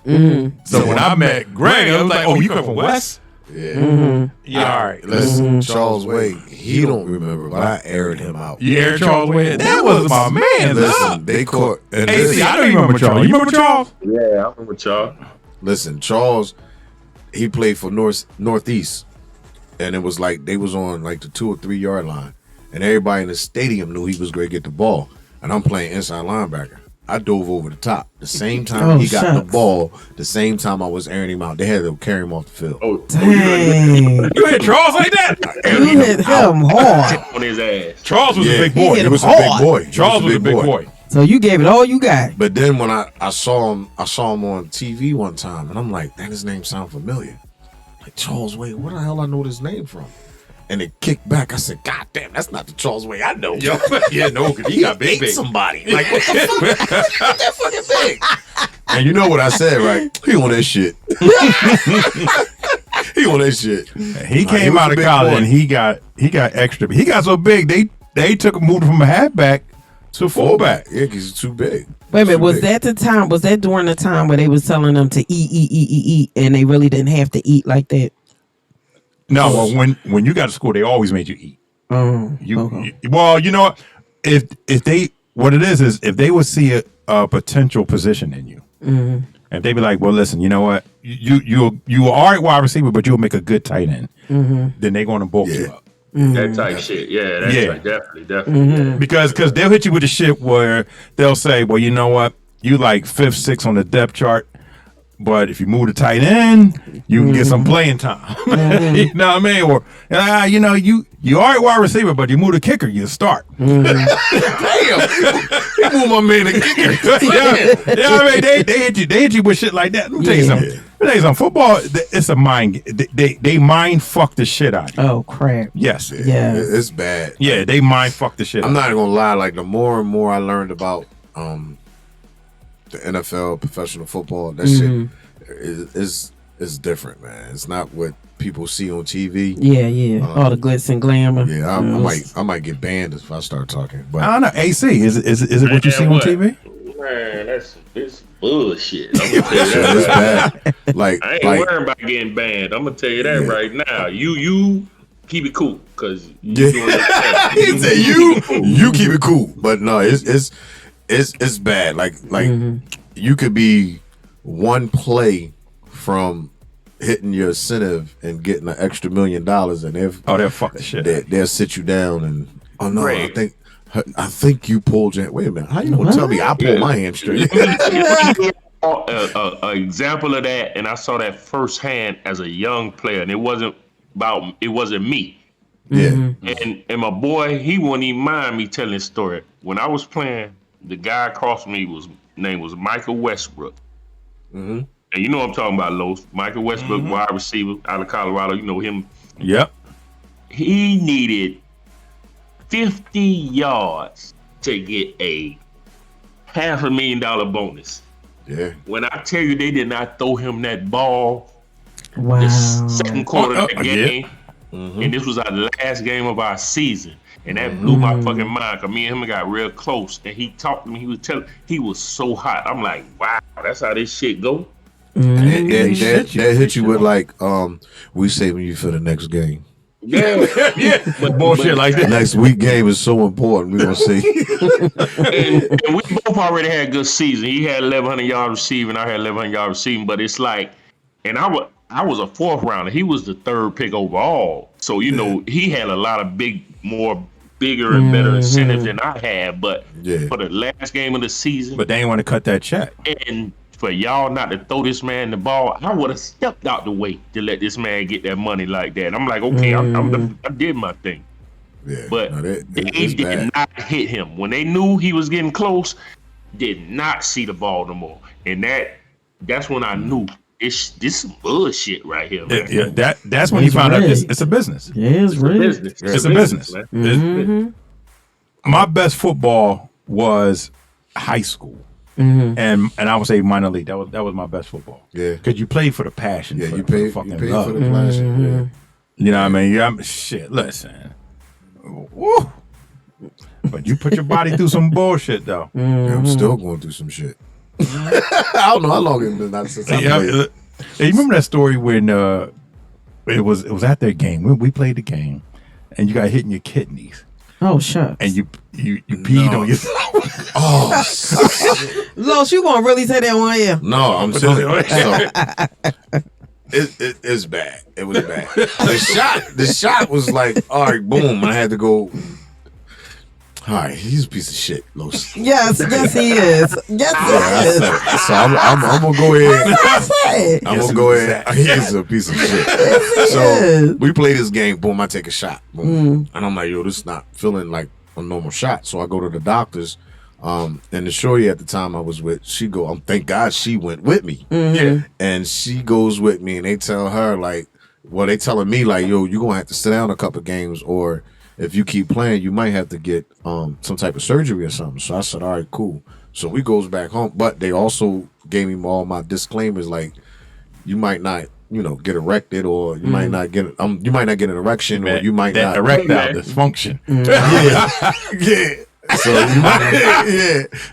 So when I met Greg, I was like, "Oh, you come from West?" Yeah. Yeah. All right. Listen, Charles Wade, he don't remember, but I aired him out. You aired Charles Wade? That was my man. Listen, they caught. See, I don't even remember Charles. You remember Charles? Yeah, I remember Charles. Listen, Charles, he played for Northeast, and it was like they was on like the 2 or 3 yard line, and everybody in the stadium knew he was going to get the ball. And I'm playing inside linebacker. I dove over the top. The same time he got the ball, the same time I was airing him out. They had to carry him off the field. Oh, dang. You hit Charles like that? You hit him hard. On his ass. Charles was a big boy. He was a big boy. Charles was a big boy. So you gave it all you got. But then when I saw him on TV one time, and I'm like, man, his name sounds familiar. Like, Charles Wade, where the hell I know this name from? And it kicked back. I said, God damn, that's not the Charles Wade I know. Yeah, no, because he got big. Somebody. Like, what the fuck? Not that fucking big. And you know what I said, right? He on that shit. He on that shit. He came out of college and he got extra. He got so big they moved him from a halfback to fullback. Yeah, because he's too big. Wait a minute, was that during the time where they was telling them to eat, and they really didn't have to eat like that? No, well, when you got to school, they always made you eat. Well, you know what? If they if they would see a potential position in you, and they be like, well, listen, you know what? You are a wide receiver, but you'll make a good tight end. Then they're going to bulk you up. That type shit. Yeah, that's right. Definitely. Yeah. Because they'll hit you with the shit where they'll say, well, you know what? You like 5th, 6th on the depth chart, but if you move to tight end, you can get some playing time. You know what I mean? Or you know, you are a wide receiver, but you move to kicker, you start. Damn, he moved my man to kicker. Yeah, I mean, they hit you with shit like that. Let me tell you something. Football, it's a mind. They mind fuck the shit out of you. Oh crap! Yes, yeah, it's bad. Yeah, they mind fuck the shit. I'm not gonna lie. Like the more and more I learned about the NFL, professional football, that shit is different, man. It's not what people see on TV. Yeah. All the glitz and glamour. Yeah, I might get banned if I start talking. But I don't know. AC, is it what you see on TV? Man, it's bullshit. I'm gonna tell you that. It's bad. Like I ain't worrying about getting banned. I'm gonna tell you that right now. You keep it cool, cause you doing it. He said you keep it cool, but no, it's bad. Like you could be one play from hitting your incentive and getting an extra $1 million, and they'll fuck the shit. They'll sit you down and Great. I think you pulled your. Wait a minute. How you gonna tell me I pulled my hamstring? An example of that, and I saw that firsthand as a young player, and it wasn't me. Yeah. And my boy, he wouldn't even mind me telling his story. When I was playing, the guy across from me name was Michael Westbrook. And you know what I'm talking about, Los. Michael Westbrook, wide receiver out of Colorado. You know him. Yep. He needed 50 yards to get a $500,000 bonus. Yeah. When I tell you they did not throw him that ball, wow. the second quarter of the game, Yeah. and this was our last game of our season, and that blew my fucking mind. Cause me and him got real close, and he talked to me. He was so hot. I'm like, wow, that's how this shit go. That hit you with like, we saving you for the next game. Yeah, but bullshit like that. Next week game is so important. We're gonna see. and we both already had a good season. He had 1,100 yards receiving. I had 1,100 yards receiving. But it's like, and I was a 4th rounder. He was the 3rd pick overall. So you know he had a lot of bigger and better incentives than I had. But for the last game of the season, but they ain't want to cut that check. And for y'all not to throw this man the ball, I would have stepped out the way to let this man get that money like that. I'm like, okay, I did my thing. Yeah, but they did not hit him. When they knew he was getting close, did not see the ball no more. And that's when I knew this some bullshit right here, man. Yeah, that's when he found out it's a business. Yeah, it's real. It's a business. My best football was high school. And I would say minor league. That was my best football. Yeah, because you played for the passion. Yeah, for you paid for the passion. Yeah. You know what I mean? Yeah, shit. Listen, woo. But you put your body through some bullshit though. Yeah, I'm still going through some shit. I don't know how long it's been not since I played. Hey, you remember that story when it was at their game? We played the game, and you got hit in your kidneys. Oh, shucks. And you peed on yourself. Oh, Los, you gonna really say that one here? No, I'm telling you. It's bad. It was bad. The shot was like, all right, boom. I had to go. All right, he's a piece of shit, Los. Yes, he is. Yes, he is. So I'm gonna go ahead. I'm gonna go ahead. He's a piece of shit. So we play this game. Boom, I take a shot. Boom, and I'm like, yo, this is not feeling like a normal shot. So I go to the doctors. And the shorty at the time I was with, she go. Thank God she went with me. Yeah, and she goes with me, and they tell her like, well, they telling me like, yo, you gonna have to sit down a couple games, or if you keep playing, you might have to get some type of surgery or something. So I said, all right, cool. So we goes back home, but they also gave me all my disclaimers, like you might not get erected, or you might not get an erection, or you might not erectile dysfunction. Yeah. So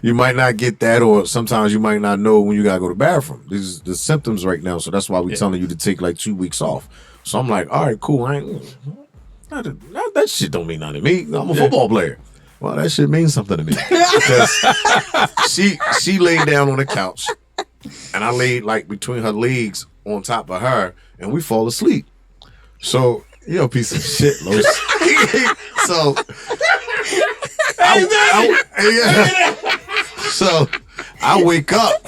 you might not get that, or sometimes you might not know when you gotta go to the bathroom. These are the symptoms right now, so that's why we're telling you to take like 2 weeks off. So I'm like, all right, cool. That shit don't mean nothing to me. I'm a football player. Well, that shit means something to me because she laid down on the couch, and I laid like between her legs on top of her, and we fall asleep. So you're a piece of shit, Los. So. So I wake up,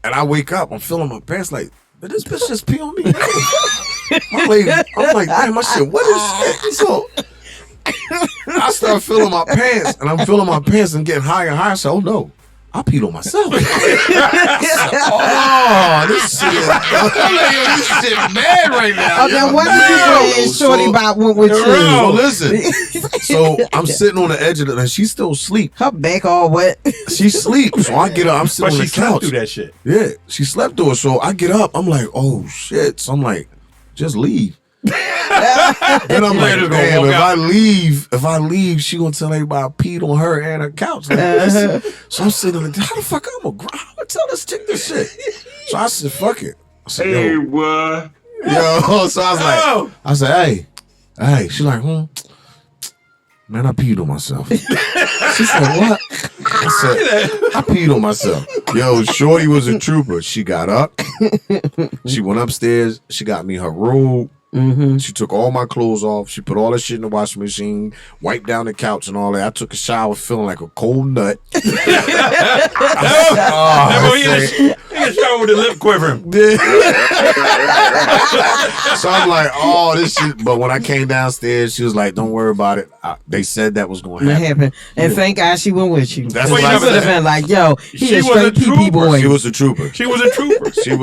I'm feeling my pants like, did this bitch just pee on me? I'm like, damn, my shit, what is shit? So I start feeling my pants, and I'm feeling my pants and getting higher and higher. So, oh no, I peed on myself. This shit mad right now. Oh, then what did you say? Shorty about went with you. So listen. So I'm sitting on the edge of it, and she's still asleep. Her back all wet. She sleep. So I get up. I'm sitting on the couch. Through that shit. Yeah, she slept through it. So I get up. I'm like, oh shit. So I'm like, just leave. Then I'm like, damn, if I leave, she gonna tell everybody I peed on her and her couch. Like, so I'm sitting like, how the fuck I'm gonna tell this chick this shit? So I said, fuck it. I said, hey, boy. Yo, so I was like, I said, hey. She's like, man, I peed on myself. She said, what? I said, I peed on myself. Yo, Shorty was a trooper. She got up. She went upstairs. She got me her robe. Mm-hmm. She took all my clothes off. She put all that shit in the washing machine, wiped down the couch and all that. I took a shower feeling like a cold nut. He got shower with the lip quivering. So I'm like, oh, this shit. But when I came downstairs, she was like, don't worry about it. They said that was going to happen. And thank God she went with you. That's what what I would have been like, yo, he a straight PP boy. She was a trooper. She was a trooper. She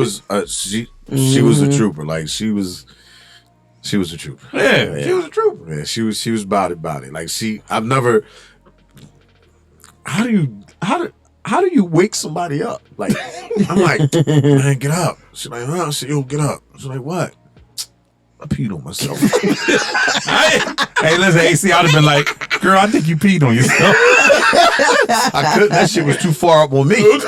was a trooper. Like she was a trooper. Yeah, she was a trooper. Yeah, she was about it. Like I've never. How do you wake somebody up? Like I'm like, man, get up. She's like, huh? I said, yo, get up. She's like, what? I peed on myself. Hey, listen, AC, I'd have been like, girl, I think you peed on yourself. I couldn't. That shit was too far up on me. Cause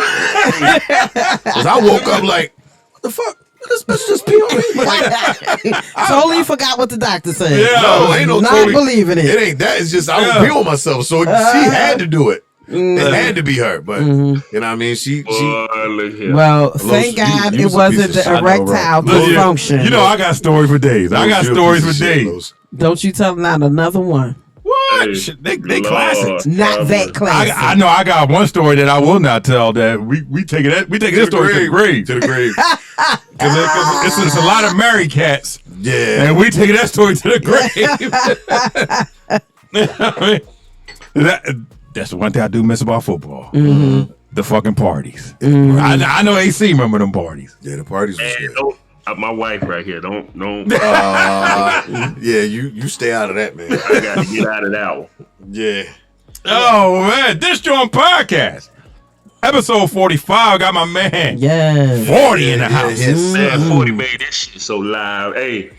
I woke up like, what the fuck? This bitch just pee on me. Like, totally forgot what the doctor said. Yeah, no, ain't no not totally believing it. It ain't that. It's just I was pee on myself, so she had to do it. It had to be her, but you know what I mean. She well, thank God it wasn't the erectile dysfunction. You know, I got stories for days. Don't you tell not another one. What? They classics. Not that classic. I know. I got one story that I will not tell. That we take this story to the grave. To the grave. Because it's a lot of married cats. Yeah. And we take that story to the grave. That's the one thing I do miss about football. Mm-hmm. The fucking parties. Mm-hmm. I know AC remember them parties. Yeah, the parties was good. My wife right here. Don't. Yeah, you stay out of that, man. I got to get out of that one. Yeah. Oh man, this joint podcast. Episode 45, got my man. Yeah. 40 in the house. Man, 40 made this shit so live. Hey,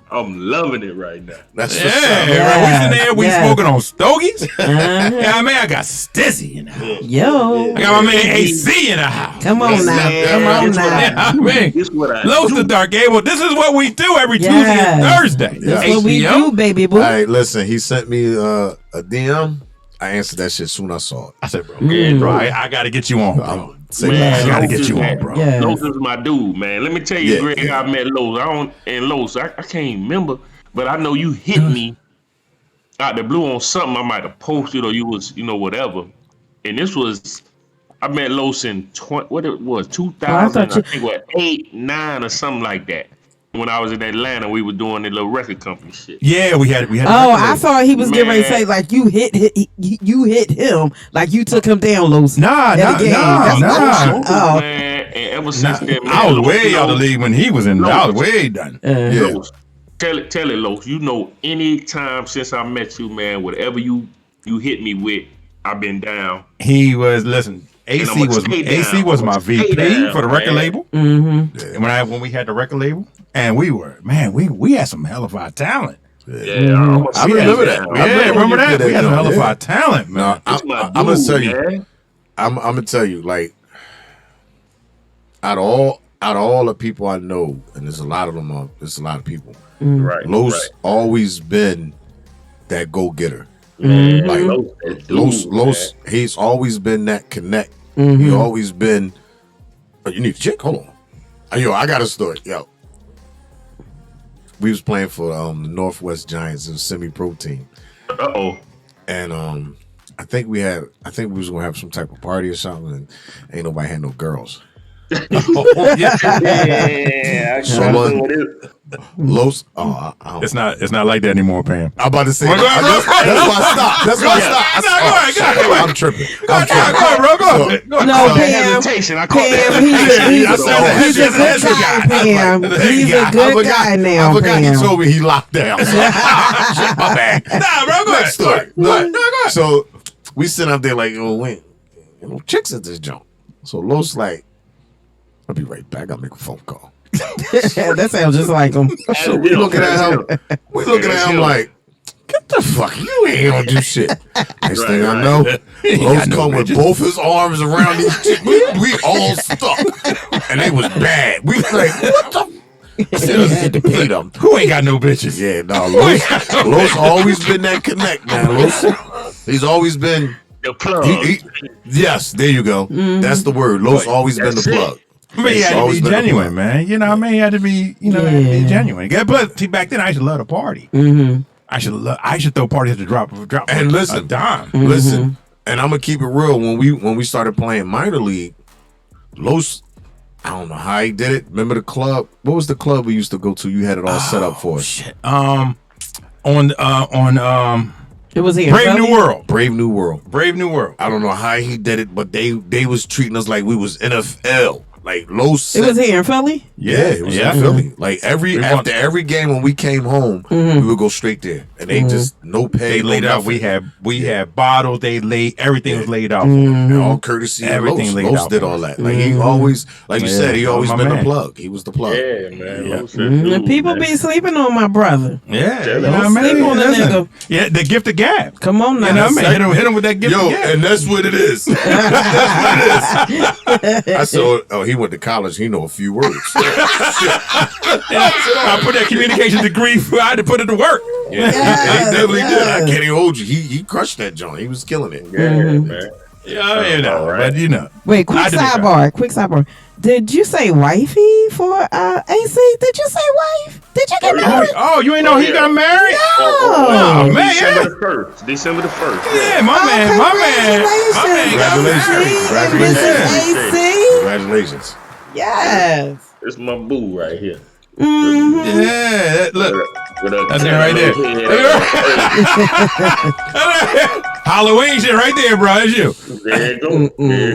I'm loving it right now. That's we sitting there, we smoking on stogies. Yeah, I mean, I got Stizzy in the house. Yo. I got my man AC in the house. Come on now. Yeah, I mean, Los the Dark Gable. This is what we do every Tuesday and Thursday. That's what we do, baby boo. All right, listen, he sent me a DM. I answered that shit soon as I saw it. I said, bro, I got to get you on, bro. Man, I got to get you on, bro. Yeah. Los is my dude, man. Let me tell you, Greg, how I met Los. I can't remember, but I know you hit me out the blue on something I might have posted or you was, whatever. And this was, I met Los in 2000, I think 8, 9 or something like that. When I was in Atlanta, we were doing the little record company shit. Yeah, we had. Oh, I thought he was getting ready to say like you hit him, like you took him down, Los. Nah. Oh, man, and ever since then, man, I was way out of the league when he was in. I was way done. Los, tell it, Los. You know, any time since I met you, man, whatever you hit me with, I've been down. He was listen. AC was my VP for the record label. Mm-hmm. And when we had the record label, and we had some hell of our talent. Yeah, I remember that. Yeah, remember that? We had some hell of our talent, man. I'm gonna tell you. I'm gonna tell you, like, out of all the people I know, and there's a lot of them. There's a lot of people. Right. Los always been that go getter. Like Los, he's always been that connect. He always been. Oh, you need a chick? Hold on. Yo, I got a story. Yo, we was playing for the Northwest Giants in semi-pro team. And I think we was gonna have some type of party or something, and ain't nobody had no girls. Los, it's not like that anymore, Pam. I'm about to say that's why I stopped. I'm tripping. Go ahead, bro. No, Pam. He's a good guy, Pam. He's a good guy now, I forgot Pam. he told me he locked down. So, shit, my bad. Nah, bro, go ahead. Story. Go ahead. So we sit out there like, oh, wait, chicks at this joint. So Los like, I'll be right back. I'll make a phone call. That sounds just like him. So we looking at him. We looking at him like, get the fuck, you ain't gonna do shit. Next thing I know, Los come with both his arms around these chicks. We all stuck, and they was bad. We like, what the? Still had to pay them. Who ain't got no bitches? Yeah, no. Los always been that connect, man. Los, he's always been the plug. Yes, there you go. That's the word. Los always been the plug. I mean, he had to be genuine, man. You know what I mean? He had to be, be genuine. But see, back then, I used to love to party. I should throw parties to drop and listen, a dime. Listen, and I'm gonna keep it real. When we started playing minor league, Los, I don't know how he did it. Remember the club? What was the club we used to go to? You had it all set up for us. Shit. It was here. Brave New World. Brave New World. Brave New World. I don't know how he did it, but they was treating us like we was NFL. Like Los. It was here in Philly? Yeah, it was in Philly. Like after every game when we came home, we would go straight there. And they just no pay. They laid out. We had bottles, they laid everything was laid out. And all courtesy Everything of laid Los out. did all that. Like he always, like you said, he always been the plug. He was the plug. Yeah, man. And people be sleeping on my brother. Yeah. You know what I mean? Sleep on the nigga. Yeah, the gift of gab. Come on now. You know what I mean? Hit him with that gift of gab. And that's what it is. That's what it is. I saw, he went to college. He know a few words. I put that communication degree. I had to put it to work. Yeah, he definitely did. I can't even hold you. He crushed that joint. He was killing it. Yeah, man. Yeah, right. But Wait, quick sidebar. Did you say wifey for AC? Did you say wife? Did you get married? Oh, you ain't know he got married? Oh, man, December the 1st. Yeah, my man got married. Congratulations. Yes. It's my boo right here. Yeah, look. That's it right there. Halloween shit right there, bro. That's you. There you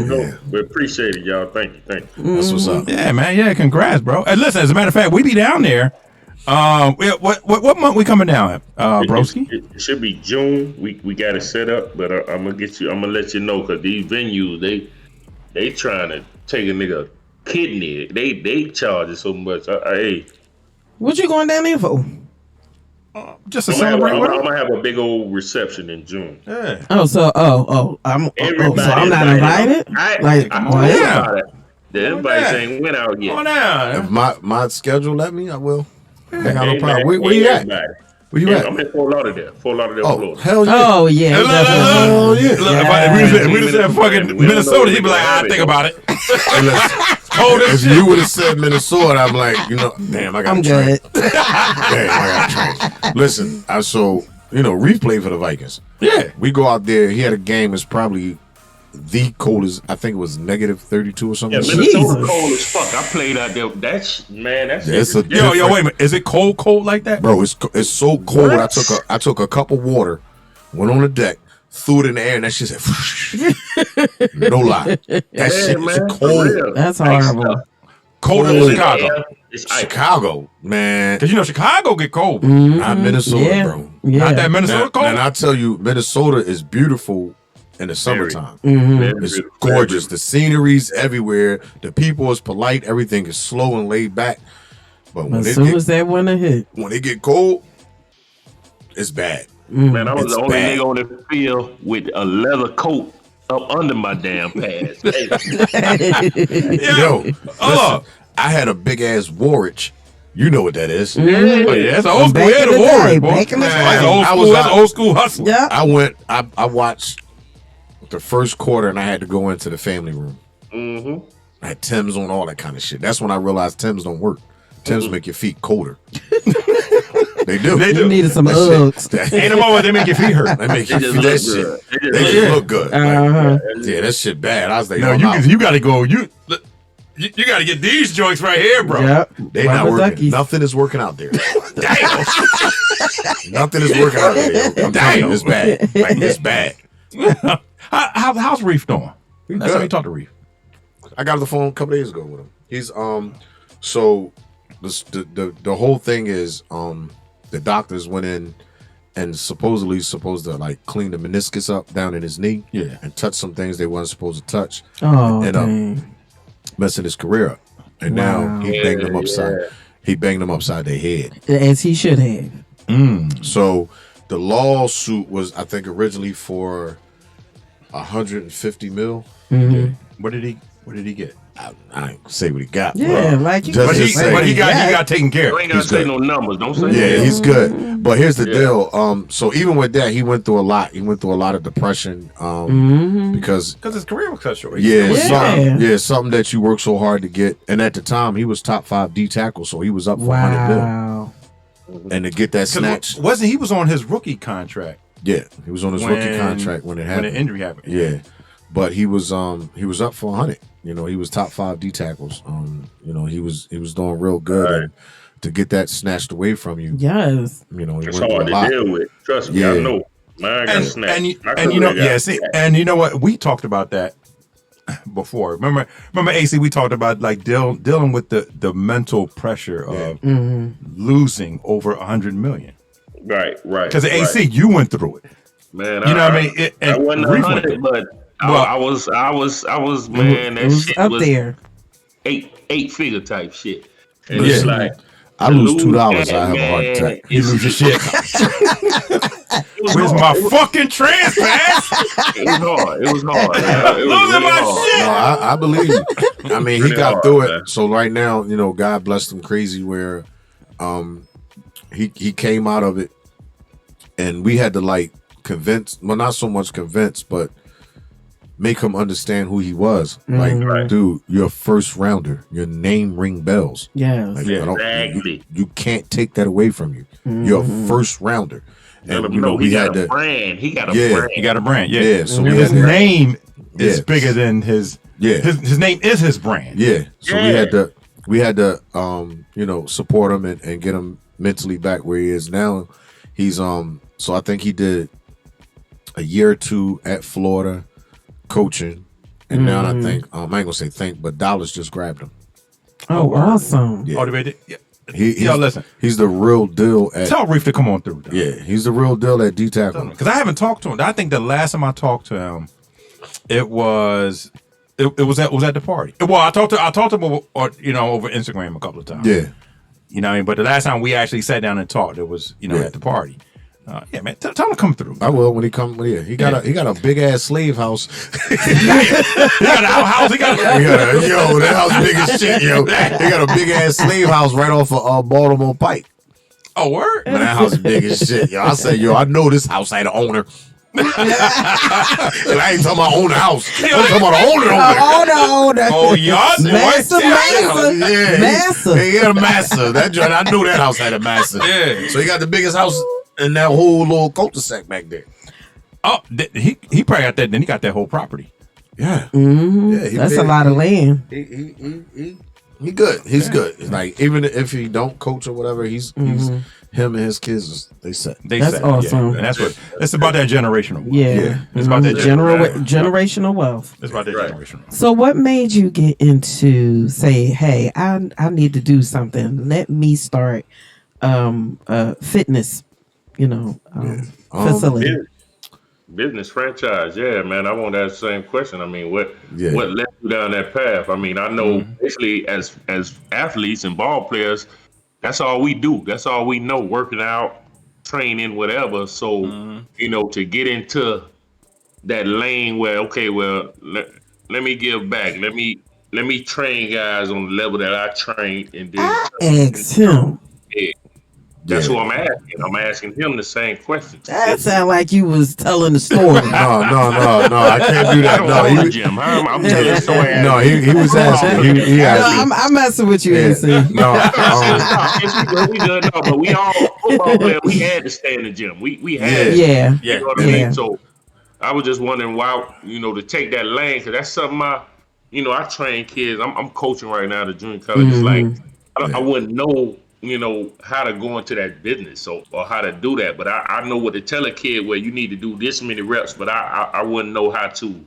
go. We appreciate it, y'all. Thank you. That's what's up. Yeah, man. Yeah, congrats, bro. And listen, as a matter of fact, we be down there. What month we coming down, broski? It should be June. We got it set up, but I'm gonna let you know because these venues they trying to take a nigga kidney. They charge it so much. Hey, what you going down there for? Just to celebrate. I'm gonna have a big old reception in June. Yeah. I'm not invited. The invites ain't went out yet. Come on down. If my schedule let me, I will. I got no Hey, problem. man, Where you at? Where you at? I'm in Fort Lauderdale, Florida. Hell yeah. Oh yeah. Hell yeah. Look, if we just said fucking Minnesota, he'd be like, I think about it. Cold as If shit. you would have said Minnesota, I'm like, damn, I got I'm to train. good. Damn, I got to train. Listen, Reef played for the Vikings. Yeah. We go out there. He had a game. It's probably the coldest. I think it was -32 or something. Yeah, Minnesota cold as fuck. I played out there. That's Yo, wait a minute. Is it cold like that? Bro, it's so cold. I took a cup of water, went on the deck, threw it in the air, and that shit said, no lie. That shit is cold. That's horrible. Colder than Chicago. Chicago, man. Because Chicago get cold. Not Minnesota, bro. Yeah. Not that Minnesota cold. And I tell you, Minnesota is beautiful in the summertime. It's It's gorgeous. The scenery's everywhere. The people is polite. Everything is slow and laid back. But when As soon as that winter hit, when it get cold, it's bad. Man, I was It's the only bad. nigga on the field with a leather coat up under my damn pads. Yo, listen, I had a big ass Warwick. You know what that is. Oh, yeah, that's old school. Back Yeah, in the the Warriors, day, boy. back in the That's day. old I school. was That's out. old school hustle. yeah. I watched the first quarter and I had to go into the family room. I had Timbs on, all that kind of shit. That's when I realized Timbs don't work. Timbs make your feet colder. They do. They You do. needed some That Uggs. shit- Ain't no more they make your feet hurt. They make you just feel look that good. shit. They They just just look good. Uh-huh. Yeah, that shit bad. I was like, No, yo, you got to go. You got to get these joints right here, bro. Yep. they not Rubber working. duckies. Nothing is working out there. Damn. Nothing is working out there. Yo. I'm telling you, it's bad. Like, it's bad. How's Reef doing? That's good. how you talk to Reef. I got on the phone a couple days ago with him. He's so the whole thing is the doctors went in and supposedly supposed to like clean the meniscus up down in his knee, and touch some things they weren't supposed to touch, Oh, and dang. messing his career up. And now he banged them upside. He banged them upside their head. As he should have. So the lawsuit was, I think, originally for 150 mil. What did he get? I ain't gonna say what he got. Yeah, bro. like you Just can to say- But he got taken care You of. ain't gotta He's say good. no numbers. Don't say Yeah, no he's numbers. good. But here's the deal. So even with that, he went through a lot. He went through a lot of depression. Because Because his career was cut short. something that you work so hard to get. And at the time, he was top 5 D tackle, so he was up for 100 mil. Wow. And to get that snatch, Wasn't he was on his rookie contract yeah, he was on his rookie contract when it when happened. the injury happened. Yeah, but he was up for 100. You know, he was top 5 D tackles. You know, he was doing real good. Right. And to get that snatched away from you, Yes. you know, he It's went through hard a to lot. deal with. Trust me, Yeah. I know. Mine got snapped. And you know, and you know what? We talked about that before. Remember, AC? We talked about like dealing with the mental pressure of losing over 100 million. Right. Because AC, you went through it. Man, You know what I mean? I wasn't Reef went 100, through but Well, I was man. That It was shit up was there. eight figure type shit. And it's Yeah. like I lose $2, I have a heart attack. You lose your shit. Where's my fucking trans pass? It was hard. Yeah, it was Losing really my hard. shit. No, I believe you. I mean, he Really got hard, through it. man. So right now, you know, God blessed him crazy where he came out of it, and we had to like convince, well, not so much convince, but make him understand who he was. Like, dude, you're a first rounder. Your name ring bells. Yes. Like, Yeah. Exactly. you can't take that away from you. You're a first rounder. Let And him you know, know we he had got a to. brand. He got a Yeah. brand. He got a brand. Yeah. Yeah, so And we his had to- name is Yeah. bigger than his. Yeah. His name is his brand. Yeah. So Yeah. we had to you know, support him and get him mentally back where he is now. He's so I think he did a year or 2 at Florida coaching. And now I think I ain't gonna say think, but Dallas just grabbed him. Oh, awesome. Yeah. Oh, they did. Yeah. He's, Yo, listen. He's the real deal at Tell Reef to come on through. yeah, he's the real deal at D tackle. Because I haven't talked to him. I think the last time I talked to him, it was at the party. Well, I talked to him over Instagram a couple of times. Yeah. You know what I mean? But the last time we actually sat down and talked, it was, Yeah. at the party. Yeah, man, tell him to come through. I will when he come. Yeah, he got a big ass slave house. He got an outhouse. He got Yo, that house big as shit. Yo, he got a big ass slave house right off of Baltimore Pike. a word. Man, that house big as shit. Yo, I say, yo, I know this house ain't the owner. And I ain't talking about own the house. I'm talking about the owner over there. Oh, y'all. Massa. Yeah, Massa. he had a master. That joint, I knew that house had a master. Yeah. So he got the biggest house in that whole little cul-de-sac back there. Oh, he probably got that. Then he got that whole property. Yeah, That's big. a lot of land. He good. He's good. It's like even if he don't coach or whatever, he's him and his kids. They set. That's said, awesome. Yeah. And that's what. It's about that generational. wealth. Yeah. It's about that Generational wealth. It's about that generational. wealth. So what made you get into say, hey, I need to do something. Let me start fitness, facility. Business franchise, yeah, man. I want that same question. I mean, what led you down that path? I mean, I know basically as athletes and ball players, that's all we do. That's all we know, working out, training, whatever. So, to get into that lane where, okay, well, let me give back. Let me train guys on the level that I trained, and then ask him. Yeah. That's who I'm asking. I'm asking him the same question. That sound like you was telling the story. No, I can't do that. No, Jim. I'm telling the story. No, he was asking. He asked. I'm messing with you, AC. No, we good. No, but we all football players. We had to stay in the gym. We had. Yeah. You know what I mean? So I was just wondering why, to take that lane, because that's something I train kids. I'm coaching right now at the junior college. It's like I wouldn't know. How to go into that business or how to do that. But I know what to tell a kid where you need to do this many reps, but I wouldn't know how to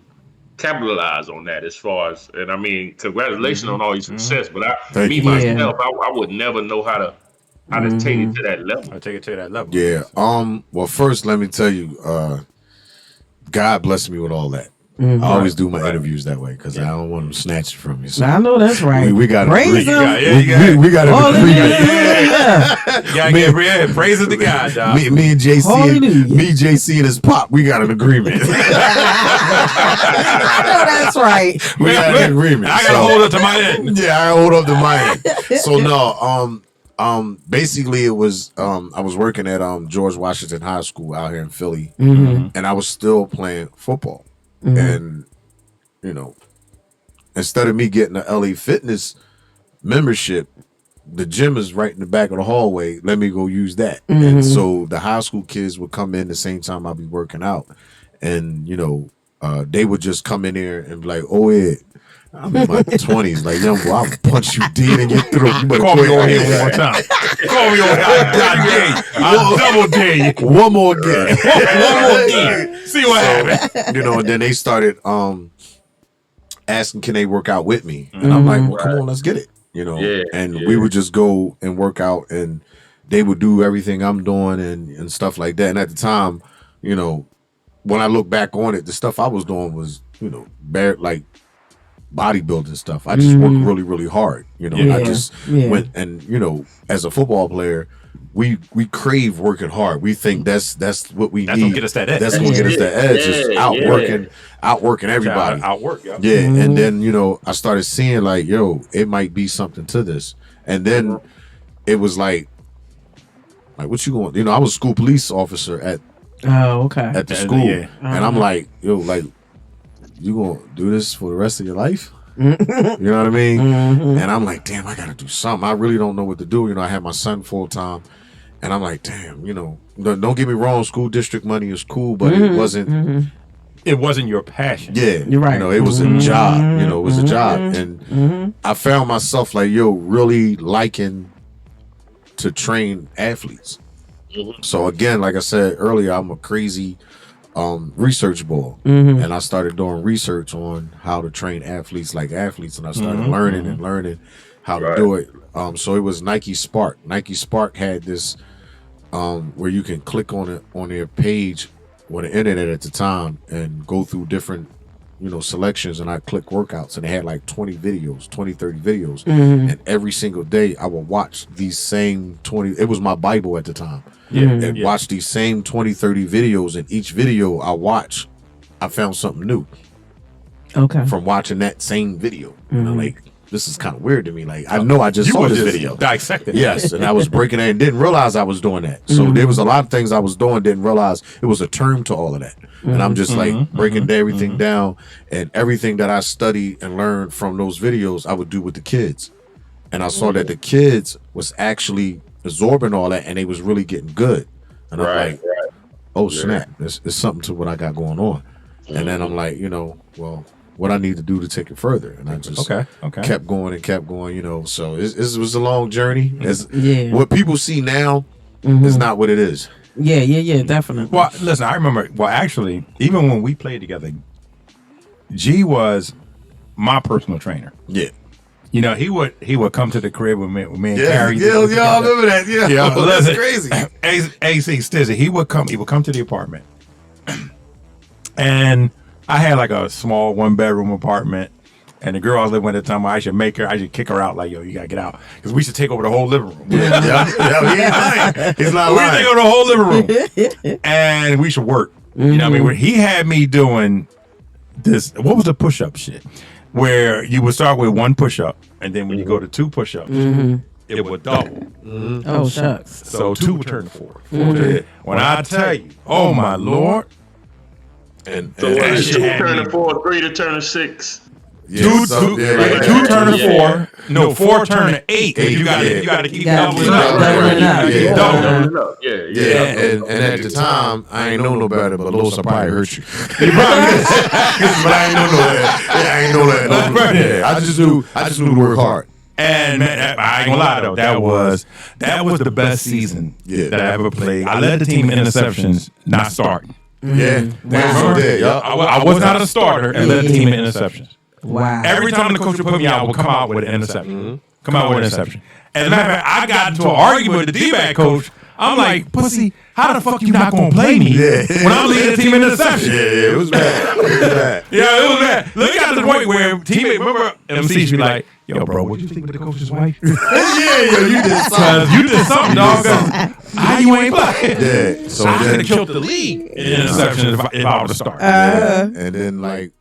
capitalize on that as far as, and I mean, congratulations on all your success, but myself, I would never know how to take it to that level. I take it to that level. Yeah. Well, first, let me tell you, God blessed me with all that. I always do my interviews that way because I don't want them to snatch it from me. So I know that's right. We got to praise him. We got to agree. Praises to God, dog. Me and JC and his pop, we got an agreement. I know that's right. We got an agreement. I got to hold up to my end. Yeah, I hold up to my end. So no, basically it was I was working at George Washington High School out here in Philly, and I was still playing football. And instead of me getting a LA Fitness membership, the gym is right in the back of the hallway. Let me go use that. And so the high school kids would come in the same time I'd be working out, and they would just come in here and be like, "Oh yeah, I'm in my 20s. Like, young boy, I'll punch you dead in your throat. You better call me on here one more time. Call me on here. I'll double dare you. One more game. One more game. See what happens. And then they started asking, can they work out with me? And I'm like, well, come on, let's get it. We would just go and work out, and they would do everything I'm doing and stuff like that. And at the time, when I look back on it, the stuff I was doing was, like bodybuilding stuff. I just worked really, really hard. I just went and, as a football player, we crave working hard. We think that's what we need. That's gonna get us that edge. That's gonna get us that edge. Just outworking everybody. Outwork, yeah. And then, I started seeing like, it might be something to this. And then it was like what you going? I was a school police officer at the school. And I'm like, you gonna do this for the rest of your life? You know what I mean? And I'm like, damn, I gotta do something. I really don't know what to do. I had my son full time, and I'm like, damn, don't get me wrong, school district money is cool, but it wasn't. It wasn't your passion. Yeah, you're right. It was a job. It was a job, and I found myself like, really liking to train athletes. So again, like I said earlier, I'm a crazy research ball, and I started doing research on how to train athletes like athletes, and I started learning how to do it. So it was Nike Spark. Nike Spark had this where you can click on it on their page on the internet at the time and go through different selections, and I click workouts, and they had like 30 videos, and every single day I would watch these same 20. It was my Bible at the time. And watch these same 20, 30 videos, and each video I found something new. Okay. From watching that same video. And I'm like, this is kind of weird to me. Like, I know I just saw this video. Dissected. Yes, and I was breaking it and didn't realize I was doing that. So there was a lot of things I was doing, didn't realize it was a term to all of that. And I'm just like breaking everything down, and everything that I studied and learned from those videos, I would do with the kids. And I saw that the kids was actually absorbing all that, and they was really getting good. And I'm like, oh snap, it's something to what I got going on. And then I'm like, well, what I need to do to take it further. And I just kept going and kept going, so it was a long journey. What people see now is not what it is. Yeah, definitely. Well, listen, I remember, actually, even when we played together, G was my personal trainer. Yeah. He would come to the crib with me and Carrie. Yeah, I remember that. Yeah, that's crazy. AC Stizzy, he would come to the apartment, And I had like a small 1-bedroom apartment. And the girl I was living with at the time, I should kick her out. Like, yo, you gotta get out, because we should take over the whole living room. Yeah, he's not lying. We take over the whole living room, and we should work. You know what I mean? He had me doing this. What was the push-up shit? Where you would start with 1 push-up, and then when you go to 2 push-ups, it would double. Oh shucks. So 2 would turn to 4. When I tell you, oh my Lord, And So that it's shit 2 had turning me- 4, 3 to turn to 6. Two turn to 4. No, 4 turn to 8. You gotta keep doubling up. Doubling up. And at the time, I ain't know no better, but Los probably hurt you. But I ain't know that. Yeah, I ain't know that. Yeah, I just knew to work hard. And man, I ain't gonna lie though, that was the best season that I ever played. I led the team in interceptions, not starting. Yeah, I was not a starter and led the team in interceptions. Wow. Every time the coach would put me out, I would come out with an interception. Come out with an interception. And as a matter of fact, I got into an argument with the D-back coach. I'm like, pussy, how the fuck you not gonna play me when I'm leading the team in interception? Yeah, it was bad. It was bad. Yeah, it was bad. Look at the point where teammate, remember MC should be like, yo, bro, what you think with the coach's wife? You did something. You did something, dog. How you ain't playing? Yeah. So I could then, have killed the league in interception if I would have started. and then like